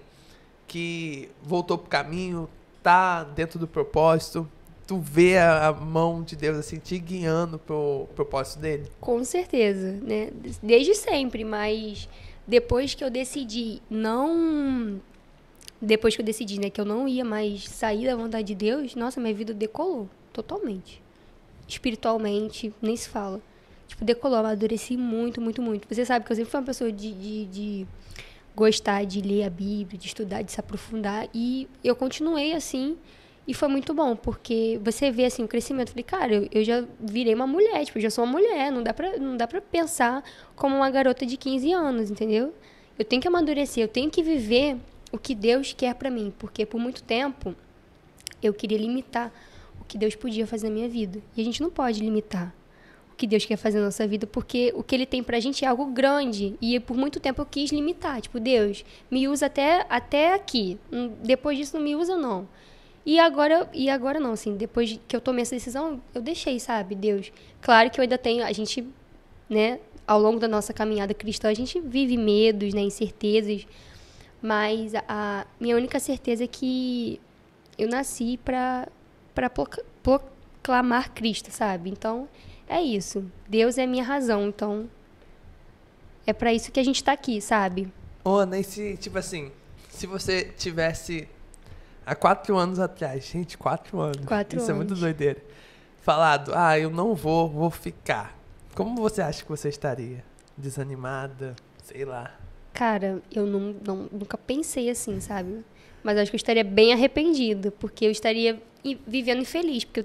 que voltou pro caminho, tá dentro do propósito, tu vê a mão de Deus assim te guiando pro propósito dele? Com certeza, né? Desde sempre, mas depois que eu decidi, né, que eu não ia mais sair da vontade de Deus, nossa, minha vida decolou totalmente. Espiritualmente, nem se fala. Tipo, decolou, amadureci muito, muito, muito. Você sabe que eu sempre fui uma pessoa de gostar de ler a Bíblia, de estudar, de se aprofundar. E eu continuei assim, e foi muito bom, porque você vê assim o crescimento. Eu falei, cara, eu já virei uma mulher, tipo, eu já sou uma mulher, não dá pra pensar como uma garota de 15 anos, entendeu? Eu tenho que amadurecer, eu tenho que viver o que Deus quer pra mim, porque por muito tempo eu queria limitar o que Deus podia fazer na minha vida. E a gente não pode limitar o que Deus quer fazer na nossa vida, porque o que Ele tem pra gente é algo grande. E por muito tempo eu quis limitar. Tipo, Deus, me usa até aqui. Depois disso não me usa, não. E agora não, assim, depois que eu tomei essa decisão, eu deixei, sabe, Deus. Claro que eu ainda tenho, a gente, né, ao longo da nossa caminhada cristã, a gente vive medos, né, incertezas, mas a minha única certeza é que eu nasci pra proclamar Cristo, sabe? Então, é isso. Deus é a minha razão, então é pra isso que a gente tá aqui, sabe? Ana, e se, tipo assim, se você tivesse há 4 anos atrás, gente, 4 anos. 4 Isso anos. é muito doideira. Falado, eu não vou ficar. Como você acha que você estaria? desanimada, sei lá. Cara, eu nunca pensei assim, sabe? Mas acho que eu estaria bem arrependida, porque eu estaria vivendo infeliz, porque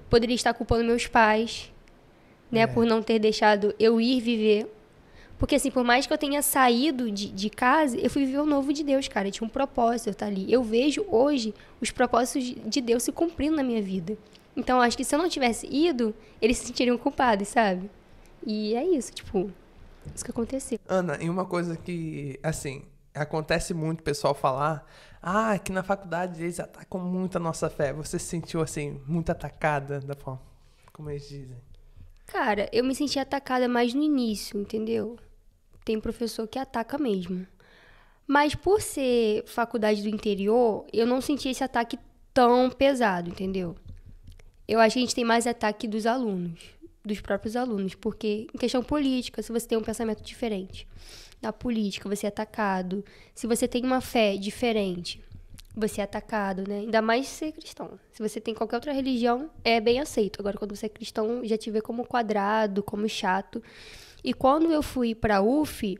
poderia estar culpando meus pais, né, por não ter deixado eu ir viver. Porque, assim, por mais que eu tenha saído de casa, eu fui viver o novo de Deus, cara. Eu tinha um propósito, eu estar ali. Eu vejo hoje os propósitos de Deus se cumprindo na minha vida. Então, eu acho que se eu não tivesse ido, eles se sentiriam culpados, sabe? E é isso, tipo, isso que aconteceu. Ana, e uma coisa que, assim, acontece muito o pessoal falar, que na faculdade eles atacam muito a nossa fé. Você se sentiu, assim, muito atacada da forma como eles dizem? Cara, eu me senti atacada mais no início, entendeu? Tem professor que ataca mesmo. Mas por ser faculdade do interior, eu não senti esse ataque tão pesado, entendeu? Eu acho que a gente tem mais ataque dos alunos, dos próprios alunos, porque em questão política, se você tem um pensamento diferente na política, você é atacado. Se você tem uma fé diferente, você é atacado, né? Ainda mais se ser cristão. Se você tem qualquer outra religião, é bem aceito. Agora, quando você é cristão, já te vê como quadrado, como chato. E quando eu fui pra UF,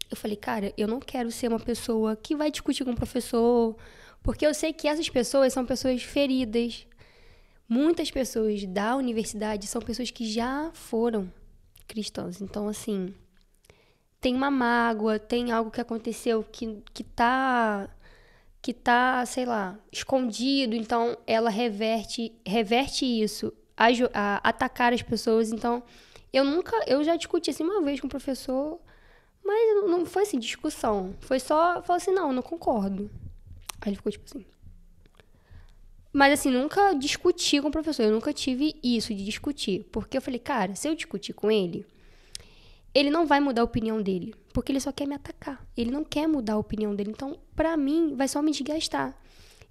eu falei, cara, eu não quero ser uma pessoa que vai discutir com o professor, porque eu sei que essas pessoas são pessoas feridas. Muitas pessoas da universidade são pessoas que já foram cristãs. Então, assim, tem uma mágoa, tem algo que aconteceu que tá, sei lá, escondido. Então, ela reverte isso a atacar as pessoas. Então, eu já discuti assim uma vez com o professor, mas não foi assim, discussão. Foi só, falou assim, não, eu não concordo. Aí ele ficou tipo assim. Mas assim, nunca discuti com o professor, eu nunca tive isso de discutir. Porque eu falei, cara, se eu discutir com ele não vai mudar a opinião dele, porque ele só quer me atacar. Ele não quer mudar a opinião dele. Então, pra mim, vai só me desgastar.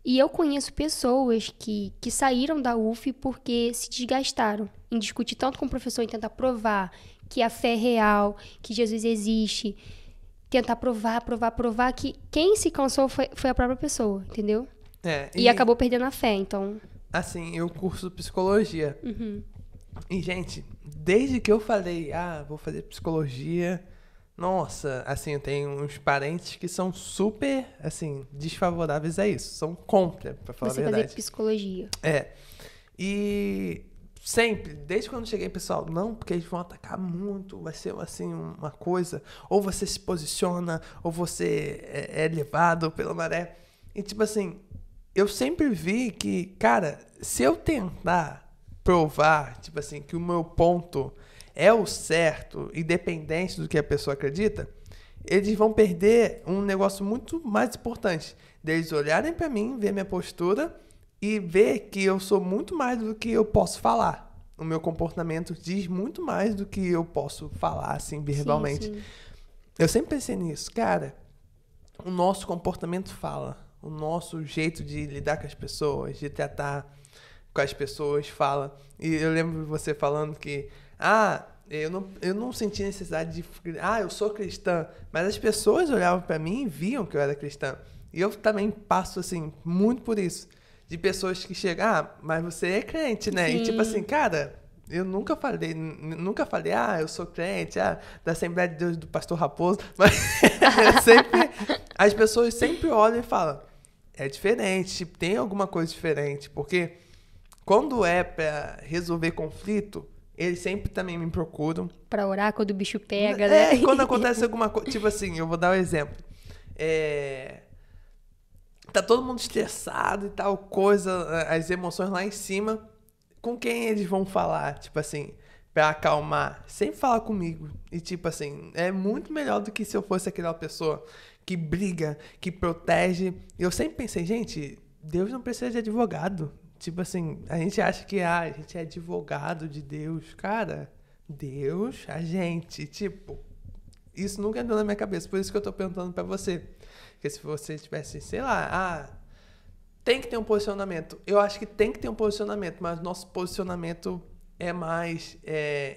E eu conheço pessoas que saíram da UF porque se desgastaram em discutir tanto com o professor, em tentar provar que a fé é real, que Jesus existe. Tentar provar que quem se cansou foi a própria pessoa, entendeu? E acabou perdendo a fé, então... Assim, eu curso psicologia. E, gente, desde que eu falei, vou fazer psicologia, nossa, assim, eu tenho uns parentes que são super, assim, desfavoráveis a isso. São contra, pra falar a verdade. Você fazer psicologia. E sempre, desde quando eu cheguei, pessoal, não, porque eles vão atacar muito, vai ser, assim, uma coisa, ou você se posiciona, ou você é levado pela maré. E, tipo assim, eu sempre vi que, cara, se eu tentar provar, tipo assim, que o meu ponto é o certo, independente do que a pessoa acredita, eles vão perder um negócio muito mais importante, deles olharem pra mim, ver minha postura e ver que eu sou muito mais do que eu posso falar. O meu comportamento diz muito mais do que eu posso falar, assim, verbalmente. Sim. Eu sempre pensei nisso, cara, o nosso comportamento fala. O nosso jeito de lidar com as pessoas, de tratar com as pessoas fala. E eu lembro você falando que, eu não senti necessidade de, eu sou cristã. Mas as pessoas olhavam pra mim e viam que eu era cristã. E eu também passo, assim, muito por isso. De pessoas que chegam, mas você é crente, né? Sim. E tipo assim, cara, eu nunca falei, eu sou crente, da Assembleia de Deus do Pastor Raposo. Mas as pessoas sempre olham e falam, é diferente, tipo, tem alguma coisa diferente. Porque quando é pra resolver conflito, eles sempre também me procuram. Pra orar quando o bicho pega, né? Quando acontece alguma coisa, tipo assim, eu vou dar um exemplo. Tá todo mundo estressado e tal coisa, as emoções lá em cima. Com quem eles vão falar, tipo assim, pra acalmar? Sempre falar comigo. E tipo assim, é muito melhor do que se eu fosse aquela pessoa que briga, que protege. Eu sempre pensei, gente, Deus não precisa de advogado. Tipo assim, a gente acha que a gente é advogado de Deus. Cara, Deus, a gente, tipo, isso nunca entrou na minha cabeça. Por isso que eu tô perguntando pra você. Porque se você tivesse, sei lá, tem que ter um posicionamento. Eu acho que tem que ter um posicionamento, mas nosso posicionamento é mais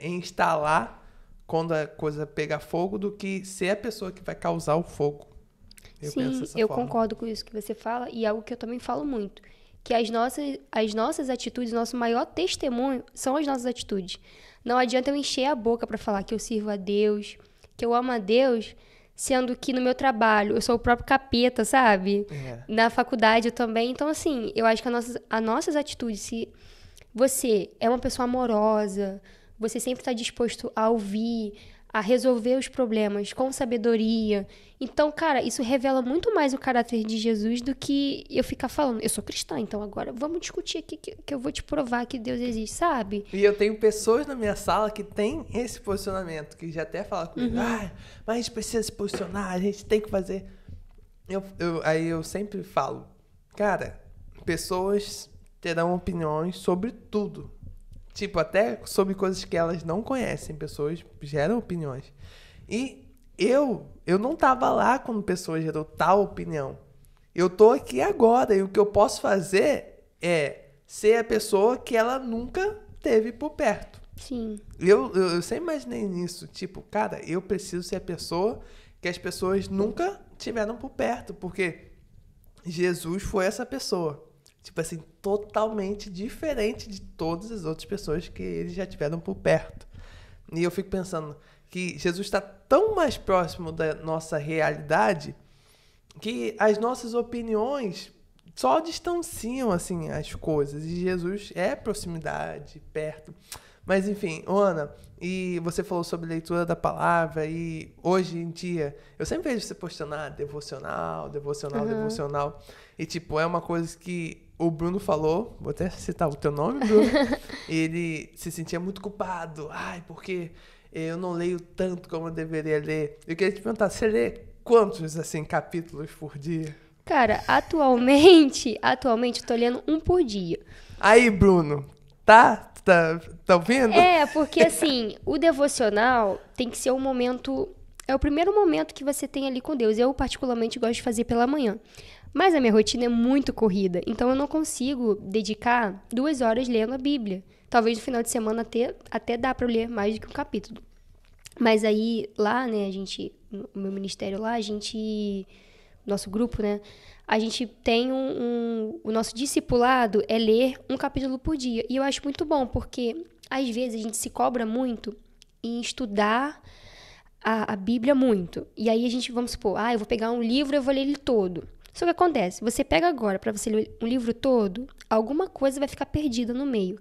em instalar quando a coisa pegar fogo do que ser a pessoa que vai causar o fogo. Sim, eu concordo com isso que você fala e algo que eu também falo muito. que as nossas atitudes, o nosso maior testemunho são as nossas atitudes. Não adianta eu encher a boca para falar que eu sirvo a Deus, que eu amo a Deus, sendo que no meu trabalho eu sou o próprio capeta, sabe? Na faculdade eu também. Então, assim, eu acho que as nossas atitudes, se você é uma pessoa amorosa, você sempre está disposto a ouvir, a resolver os problemas com sabedoria. Então, cara, isso revela muito mais o caráter de Jesus do que eu ficar falando, eu sou cristã, então agora vamos discutir aqui que eu vou te provar que Deus existe, sabe? E eu tenho pessoas na minha sala que têm esse posicionamento, que já até falam comigo, mas a gente precisa se posicionar, a gente tem que fazer. Aí eu sempre falo, cara, pessoas terão opiniões sobre tudo. Tipo, até sobre coisas que elas não conhecem, pessoas geram opiniões. E eu não tava lá quando pessoas geram tal opinião. Eu tô aqui agora e o que eu posso fazer é ser a pessoa que ela nunca teve por perto. Sim. Eu sempre imaginei nisso. Tipo, cara, eu preciso ser a pessoa que as pessoas nunca tiveram por perto, porque Jesus foi essa pessoa. Tipo assim, totalmente diferente de todas as outras pessoas que eles já tiveram por perto. E eu fico pensando que Jesus está tão mais próximo da nossa realidade que as nossas opiniões só distanciam, assim, as coisas. E Jesus é proximidade, perto. Mas, enfim, Ana, e você falou sobre leitura da palavra, e hoje em dia, eu sempre vejo você postando devocional. E, tipo, é uma coisa que o Bruno falou, vou até citar o teu nome, Bruno, ele se sentia muito culpado. Porque eu não leio tanto como eu deveria ler. Eu queria te perguntar, você lê quantos, assim, capítulos por dia? Cara, atualmente eu tô lendo um por dia. Aí, Bruno, tá ouvindo? Porque assim, o devocional tem que ser um momento... É o primeiro momento que você tem ali com Deus. Eu, particularmente, gosto de fazer pela manhã. Mas a minha rotina é muito corrida, então eu não consigo dedicar 2 horas lendo a Bíblia. Talvez no final de semana até dá para eu ler mais do que um capítulo. Mas aí, lá, né, no meu ministério lá, nosso grupo, né, a gente tem o nosso discipulado é ler um capítulo por dia. E eu acho muito bom, porque às vezes a gente se cobra muito em estudar a Bíblia muito. E aí a gente, vamos supor, eu vou pegar um livro e eu vou ler ele todo. Só que acontece, você pega agora para você ler um livro todo, alguma coisa vai ficar perdida no meio.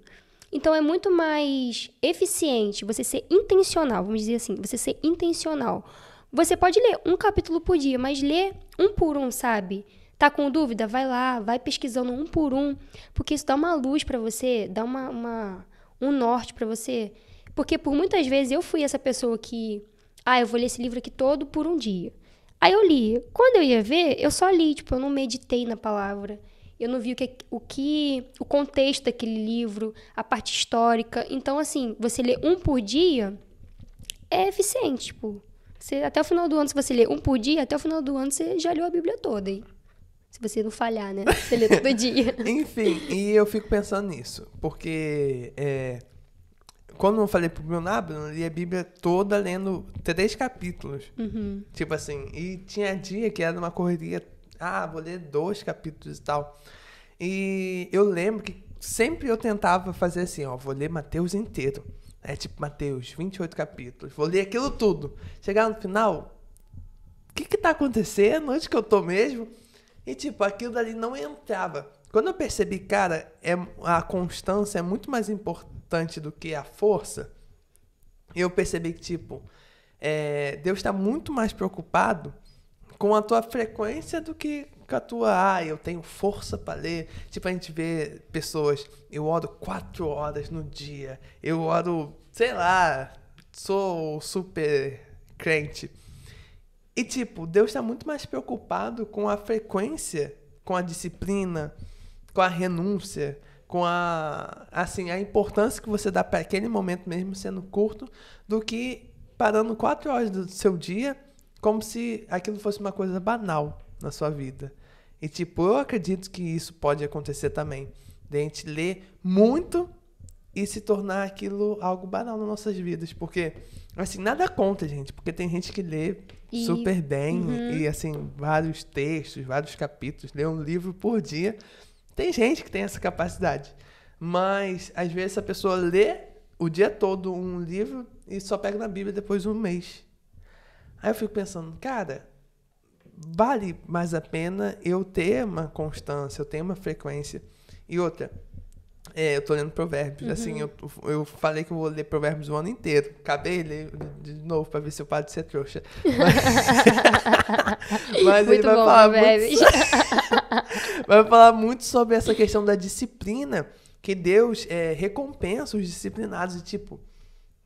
Então é muito mais eficiente você ser intencional, vamos dizer assim, você ser intencional. Você pode ler um capítulo por dia, mas lê um por um, sabe? Tá com dúvida? Vai lá, vai pesquisando um por um, porque isso dá uma luz para você, dá um norte para você. Porque por muitas vezes eu fui essa pessoa que, eu vou ler esse livro aqui todo por um dia. Aí eu li. Quando eu ia ver, eu só li, tipo, eu não meditei na palavra. Eu não vi o contexto daquele livro, a parte histórica. Então, assim, você ler um por dia é eficiente, tipo. Até o final do ano, se você ler um por dia, até o final do ano você já leu a Bíblia toda, hein? Se você não falhar, né? Você lê todo dia. Enfim, e eu fico pensando nisso, porque quando eu falei pro Bruno, eu li a Bíblia toda lendo 3 capítulos. Tipo assim, e tinha dia que era uma correria, vou ler 2 capítulos e tal. E eu lembro que sempre eu tentava fazer assim, vou ler Mateus inteiro. Tipo, Mateus, 28 capítulos, vou ler aquilo tudo. Chegar no final, o que tá acontecendo? Onde que eu tô mesmo? E tipo, aquilo dali não entrava. Quando eu percebi, cara, a constância é muito mais importante do que a força, eu percebi que, tipo, Deus está muito mais preocupado com a tua frequência do que com a tua, eu tenho força para ler. Tipo, a gente vê pessoas, eu oro 4 horas no dia, eu oro, sei lá, sou super crente. E, tipo, Deus está muito mais preocupado com a frequência, com a disciplina, com a renúncia, com a importância que você dá para aquele momento mesmo sendo curto, do que parando 4 horas do seu dia como se aquilo fosse uma coisa banal na sua vida. E, tipo, eu acredito que isso pode acontecer também. De a gente ler muito e se tornar aquilo algo banal nas nossas vidas. Porque, assim, nada conta, gente. Porque tem gente que lê super bem e, assim, vários textos, vários capítulos, lê um livro por dia. Tem gente que tem essa capacidade. Mas, às vezes, a pessoa lê o dia todo um livro e só pega na Bíblia depois de um mês. Aí eu fico pensando, cara, vale mais a pena eu ter uma constância, eu ter uma frequência. E outra, eu tô lendo Provérbios. Assim, eu falei que eu vou ler Provérbios o ano inteiro. Acabei de ler de novo pra ver se eu paro de ser trouxa. Mas ele vai falar vai falar muito sobre essa questão da disciplina, que Deus recompensa os disciplinados. E tipo,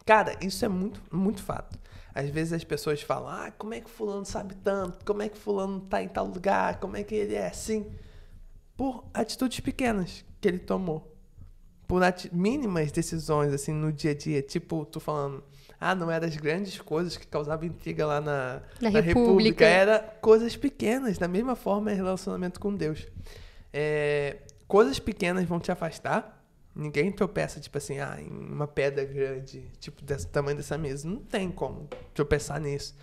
cara, isso é muito, muito fato. Às vezes as pessoas falam, como é que fulano sabe tanto? Como é que fulano tá em tal lugar? Como é que ele é assim? Por atitudes pequenas que ele tomou. Por mínimas decisões, assim, no dia a dia. Tipo, tu falando, não eram as grandes coisas que causavam intriga lá na República. Era coisas pequenas. Da mesma forma, é relacionamento com Deus. Coisas pequenas vão te afastar. Ninguém tropeça, tipo assim, em uma pedra grande, tipo, desse tamanho dessa mesa. Não tem como tropeçar nisso.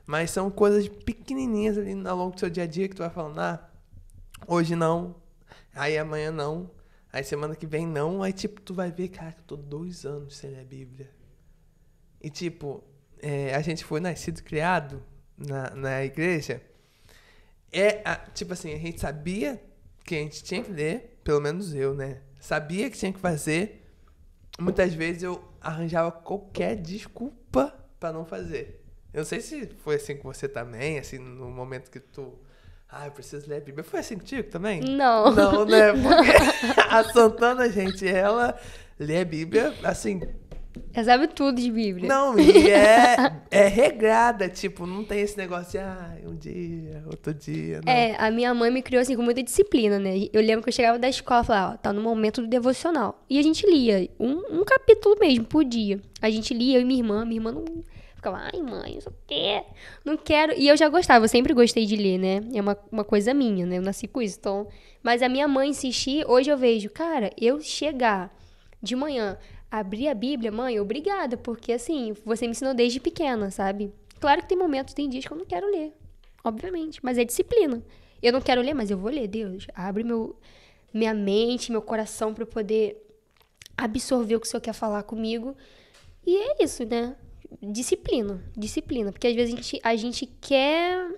Mas são coisas pequenininhas ali ao longo do seu dia a dia que tu vai falando, hoje não, aí amanhã não, aí semana que vem não, aí tipo, tu vai ver, cara, eu tô 2 anos sem ler a Bíblia. E tipo, a gente foi nascido, criado na igreja, tipo assim, a gente sabia que a gente tinha que ler, pelo menos eu, né? Sabia que tinha que fazer. Muitas vezes eu arranjava qualquer desculpa pra não fazer. Eu não sei se foi assim com você também, assim, no momento que tu... eu preciso ler a Bíblia. Foi assim contigo também? Não. Não, né? Porque a Santana, gente, ela lê a Bíblia, assim... Ela sabe tudo de Bíblia. Não, e é regrada, tipo, não tem esse negócio de, um dia, outro dia, não. A minha mãe me criou, assim, com muita disciplina, né? Eu lembro que eu chegava da escola e falava, tá no momento do devocional. E a gente lia um capítulo mesmo por dia. A gente lia, eu e minha irmã não... Ficava, mãe, isso aqui, não quero. E eu já gostava, eu sempre gostei de ler, né? É uma coisa minha, né? Eu nasci com isso, então... Mas a minha mãe insistir, hoje eu vejo, cara, eu chegar de manhã... Abrir a Bíblia, mãe, obrigada, porque assim, você me ensinou desde pequena, sabe? Claro que tem momentos, tem dias que eu não quero ler, obviamente, mas é disciplina. Eu não quero ler, mas eu vou ler, Deus. Abre minha mente, meu coração para eu poder absorver o que o Senhor quer falar comigo. E é isso, né? Disciplina, porque às vezes a gente quer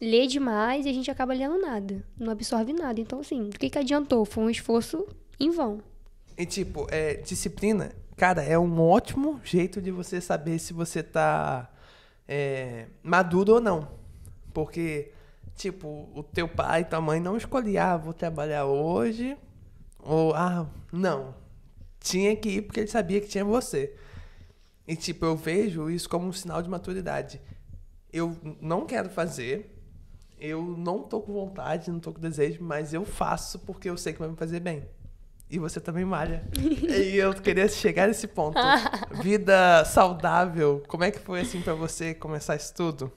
ler demais e a gente acaba lendo nada, não absorve nada. Então, assim, do que adiantou? Foi um esforço em vão. E tipo, disciplina, cara, é um ótimo jeito de você saber se você tá maduro ou não. Porque, tipo, o teu pai e tua mãe não escolhiam, vou trabalhar hoje, ou, não. Tinha que ir porque ele sabia que tinha você. E, tipo, eu vejo isso como um sinal de maturidade. Eu não quero fazer, eu não tô com vontade, não tô com desejo, mas eu faço porque eu sei que vai me fazer bem. E você também malha. E eu queria chegar nesse ponto. Vida saudável. Como é que foi, assim, pra você começar isso tudo?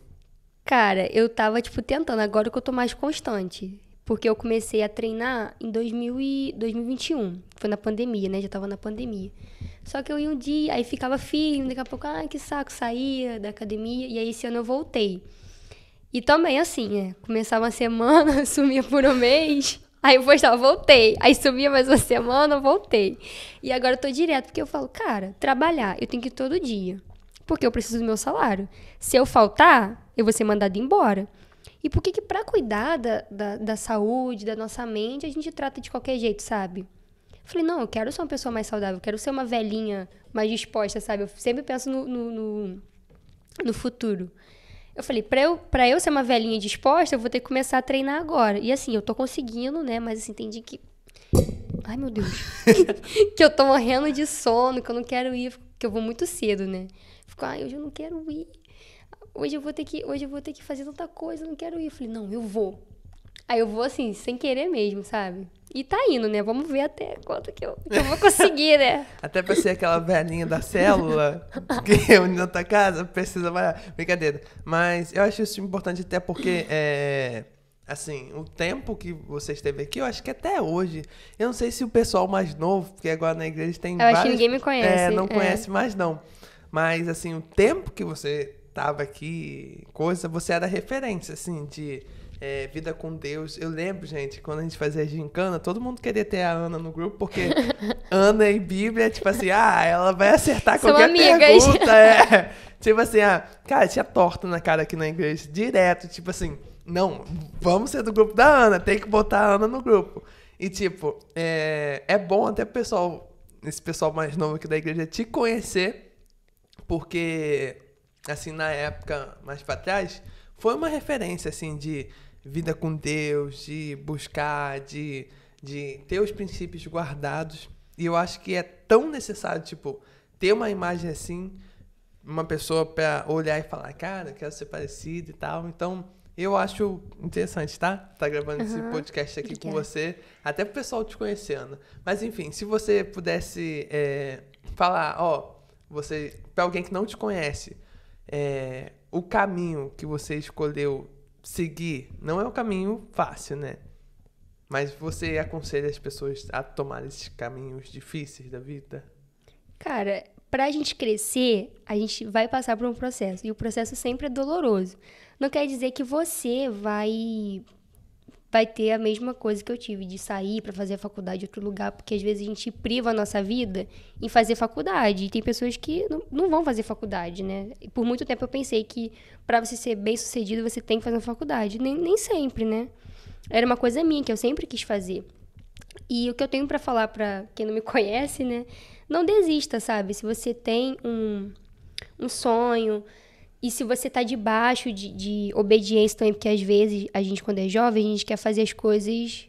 Cara, eu tava, tentando. Agora que eu tô mais constante. Porque eu comecei a treinar em 2021. Foi na pandemia, né? Já tava na pandemia. Só que eu ia um dia, aí ficava firme. Daqui a pouco, que saco, saía da academia. E aí, esse ano eu voltei. E também, assim, começava uma semana, sumia por um mês... Aí eu postava, voltei. Aí subia mais uma semana, voltei. E agora eu tô direto, porque eu falo, cara, trabalhar, eu tenho que ir todo dia. Porque eu preciso do meu salário. Se eu faltar, eu vou ser mandada embora. E por que pra cuidar da saúde, da nossa mente, a gente trata de qualquer jeito, sabe? Eu falei, não, eu quero ser uma pessoa mais saudável, eu quero ser uma velhinha mais disposta, sabe? Eu sempre penso no futuro. Eu falei, pra eu ser uma velhinha disposta, eu vou ter que começar a treinar agora. E assim, eu tô conseguindo, né? Mas assim, entendi que... Ai, meu Deus. Que eu tô morrendo de sono, que eu não quero ir, que eu vou muito cedo, né? Fico, hoje eu não quero ir. Hoje eu vou ter que fazer tanta coisa, eu não quero ir. Eu falei, não, eu vou. Aí eu vou assim, sem querer mesmo, sabe? E tá indo, né? Vamos ver até quanto que eu vou conseguir, né? Até pra ser aquela velhinha da célula que reúne na tua casa, precisa mais... Brincadeira. Mas eu acho isso importante até porque, assim, o tempo que você esteve aqui, eu acho que até hoje... Eu não sei se o pessoal mais novo, porque agora na igreja tem vários... Eu acho que ninguém me conhece. Não conhece mais, não. Mas, assim, o tempo que você tava aqui, você era referência, assim, de... vida com Deus. Eu lembro, gente, quando a gente fazia gincana, todo mundo queria ter a Ana no grupo, porque Ana e Bíblia, tipo assim, ela vai acertar São qualquer amigas. pergunta. Tipo assim, cara, tinha torta na cara aqui na igreja, direto, tipo assim, não, vamos ser do grupo da Ana, tem que botar a Ana no grupo. E tipo, é bom até esse pessoal mais novo aqui da igreja te conhecer, porque, assim, na época mais pra trás, foi uma referência, assim, de vida com Deus, de buscar, de ter os princípios guardados. E eu acho que é tão necessário, tipo, ter uma imagem assim, uma pessoa pra olhar e falar, cara, quero ser parecido e tal. Então, eu acho interessante, tá? Tá gravando esse podcast aqui com você, até pro pessoal te conhecer, Ana. Mas, enfim, se você pudesse falar, pra alguém que não te conhece, o caminho que você escolheu seguir não é um caminho fácil, né? Mas você aconselha as pessoas a tomar esses caminhos difíceis da vida? Cara, pra gente crescer, a gente vai passar por um processo. E o processo sempre é doloroso. Não quer dizer que você vai ter a mesma coisa que eu tive, de sair pra fazer a faculdade em outro lugar, porque às vezes a gente priva a nossa vida em fazer faculdade. E tem pessoas que não vão fazer faculdade, né? E por muito tempo eu pensei que pra você ser bem-sucedido, você tem que fazer uma faculdade. Nem sempre, né? Era uma coisa minha, que eu sempre quis fazer. E o que eu tenho pra falar pra quem não me conhece, né? Não desista, sabe? Se você tem um sonho, e se você tá debaixo de obediência também, porque às vezes a gente, quando é jovem, a gente quer fazer as coisas,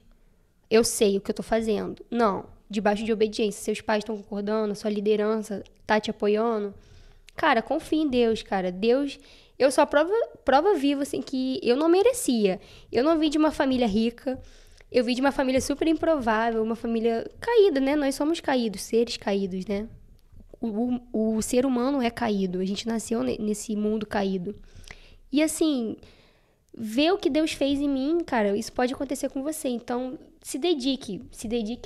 eu sei o que eu tô fazendo. Não, debaixo de obediência. Seus pais estão concordando, sua liderança tá te apoiando. Cara, confia em Deus, cara. Deus, eu sou a prova viva, assim, que eu não merecia. Eu não vim de uma família rica, eu vim de uma família super improvável, uma família caída, né? Nós somos caídos, seres caídos, né? O ser humano é caído, a gente nasceu nesse mundo caído. E assim, ver o que Deus fez em mim, cara, isso pode acontecer com você. Então, se dedique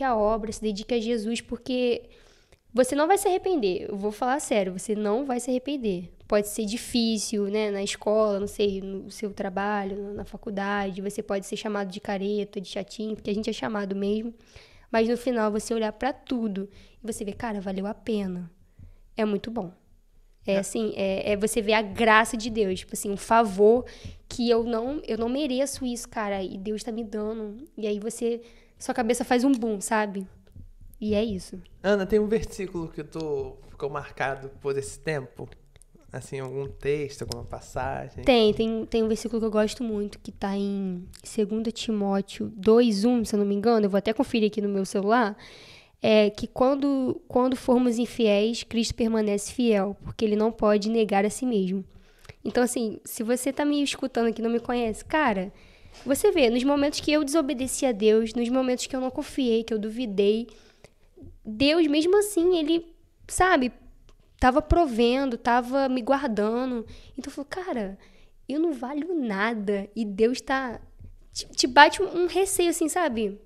à obra, se dedique a Jesus, porque você não vai se arrepender. Eu vou falar sério, você não vai se arrepender. Pode ser difícil, né, na escola, não sei, no seu trabalho, na faculdade, você pode ser chamado de careta, de chatinho, porque a gente é chamado mesmo. Mas no final, você olhar pra tudo e você ver, cara, valeu a pena. É muito bom. Assim, você ver a graça de Deus, tipo assim, um favor que eu não mereço isso, cara, e Deus tá me dando. E aí sua cabeça faz um boom, sabe? E é isso. Ana, tem um versículo que ficou marcado por esse tempo? Assim, algum texto, alguma passagem? Tem um versículo que eu gosto muito, que tá em 2 Timóteo 2:1, se eu não me engano, eu vou até conferir aqui no meu celular, que quando formos infiéis, Cristo permanece fiel, porque ele não pode negar a si mesmo. Então, assim, se você tá me escutando aqui e não me conhece, cara, você vê, nos momentos que eu desobedeci a Deus, nos momentos que eu não confiei, que eu duvidei, Deus, mesmo assim, ele, sabe, tava provendo, tava me guardando. Então, eu falo, cara, eu não valho nada, e Deus tá... Te bate um receio, assim, sabe?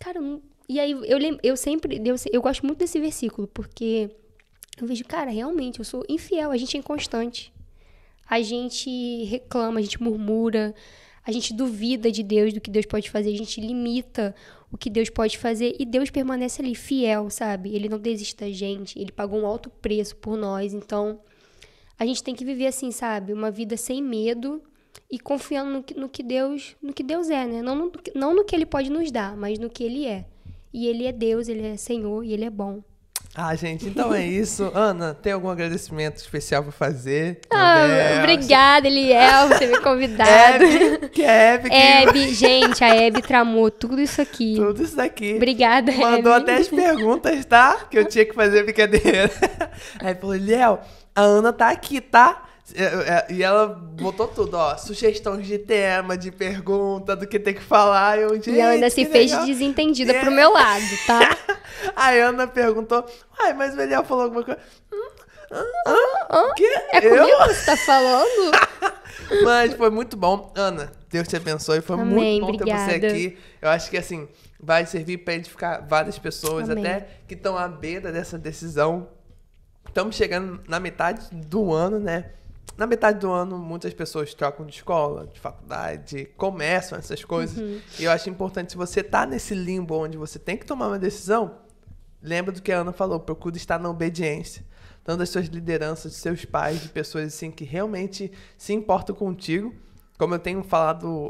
Cara, não... E aí, eu gosto muito desse versículo, porque eu vejo, cara, realmente, eu sou infiel, a gente é inconstante. A gente reclama, a gente murmura, a gente duvida de Deus, do que Deus pode fazer, a gente limita o que Deus pode fazer, e Deus permanece ali, fiel, sabe? Ele não desiste da gente, ele pagou um alto preço por nós, então a gente tem que viver assim, sabe? Uma vida sem medo e confiando no que Deus é, né? Não no que ele pode nos dar, mas no que ele é. E ele é Deus, ele é Senhor e ele é bom. Gente, então é isso. Ana, tem algum agradecimento especial pra fazer? Obrigada, Eliel, por ter me convidado. Hebe, gente, a Hebe tramou tudo isso aqui. Tudo isso daqui. Obrigada, Hebe. Mandou até as perguntas, tá? Que eu tinha que fazer brincadeira. Aí falou, Eliel, a Ana tá aqui, tá? E ela botou tudo, ó, sugestões de tema, de pergunta, do que tem que falar. E ela ainda se fez desentendida pro meu lado, tá? A Ana perguntou, mas o Eliel falou alguma coisa. Que? É comigo que você tá falando? Mas foi muito bom. Ana, Deus te abençoe. Foi muito bom ter você aqui. Eu acho que, assim, vai servir pra edificar várias pessoas, até que estão à beira dessa decisão. Estamos chegando na metade do ano, né? Na metade do ano, muitas pessoas trocam de escola, de faculdade, começam essas coisas. E eu acho importante, se você tá nesse limbo onde você tem que tomar uma decisão, lembra do que a Ana falou, procure estar na obediência. Tanto das suas lideranças, de seus pais, de pessoas assim que realmente se importam contigo. Como eu tenho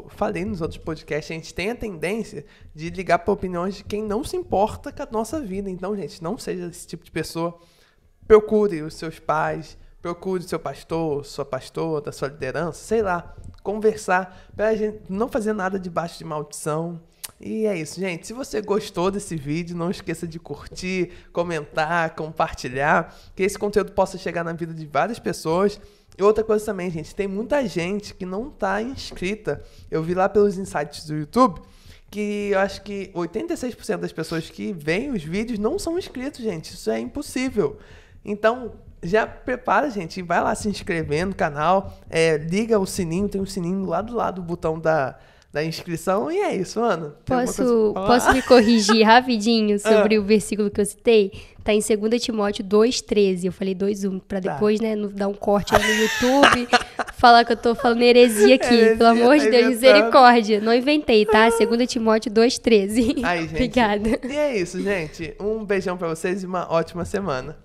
falei nos outros podcasts, a gente tem a tendência de ligar para opiniões de quem não se importa com a nossa vida. Então, gente, não seja esse tipo de pessoa. Procure os seus pais, procure o seu pastor, sua pastora, sua liderança, sei lá, conversar pra gente não fazer nada debaixo de maldição. E é isso, gente. Se você gostou desse vídeo, não esqueça de curtir, comentar, compartilhar, que esse conteúdo possa chegar na vida de várias pessoas. E outra coisa também, gente, tem muita gente que não tá inscrita. Eu vi lá pelos insights do YouTube que eu acho que 86% das pessoas que veem os vídeos não são inscritos, gente. Isso é impossível. Então, já prepara, gente, e vai lá se inscrever no canal, liga o sininho, tem um sininho lá do lado do botão da inscrição, e é isso, Ana. Posso me corrigir rapidinho sobre o versículo que eu citei? Tá em 2 Timóteo 2,13, eu falei 2,1, pra depois, né, não dar um corte aí no YouTube, falar que eu tô falando heresia aqui, pelo amor de Deus, misericórdia, não inventei, tá? 2 Timóteo 2,13. Aí, gente. Obrigada. E é isso, gente, um beijão pra vocês e uma ótima semana.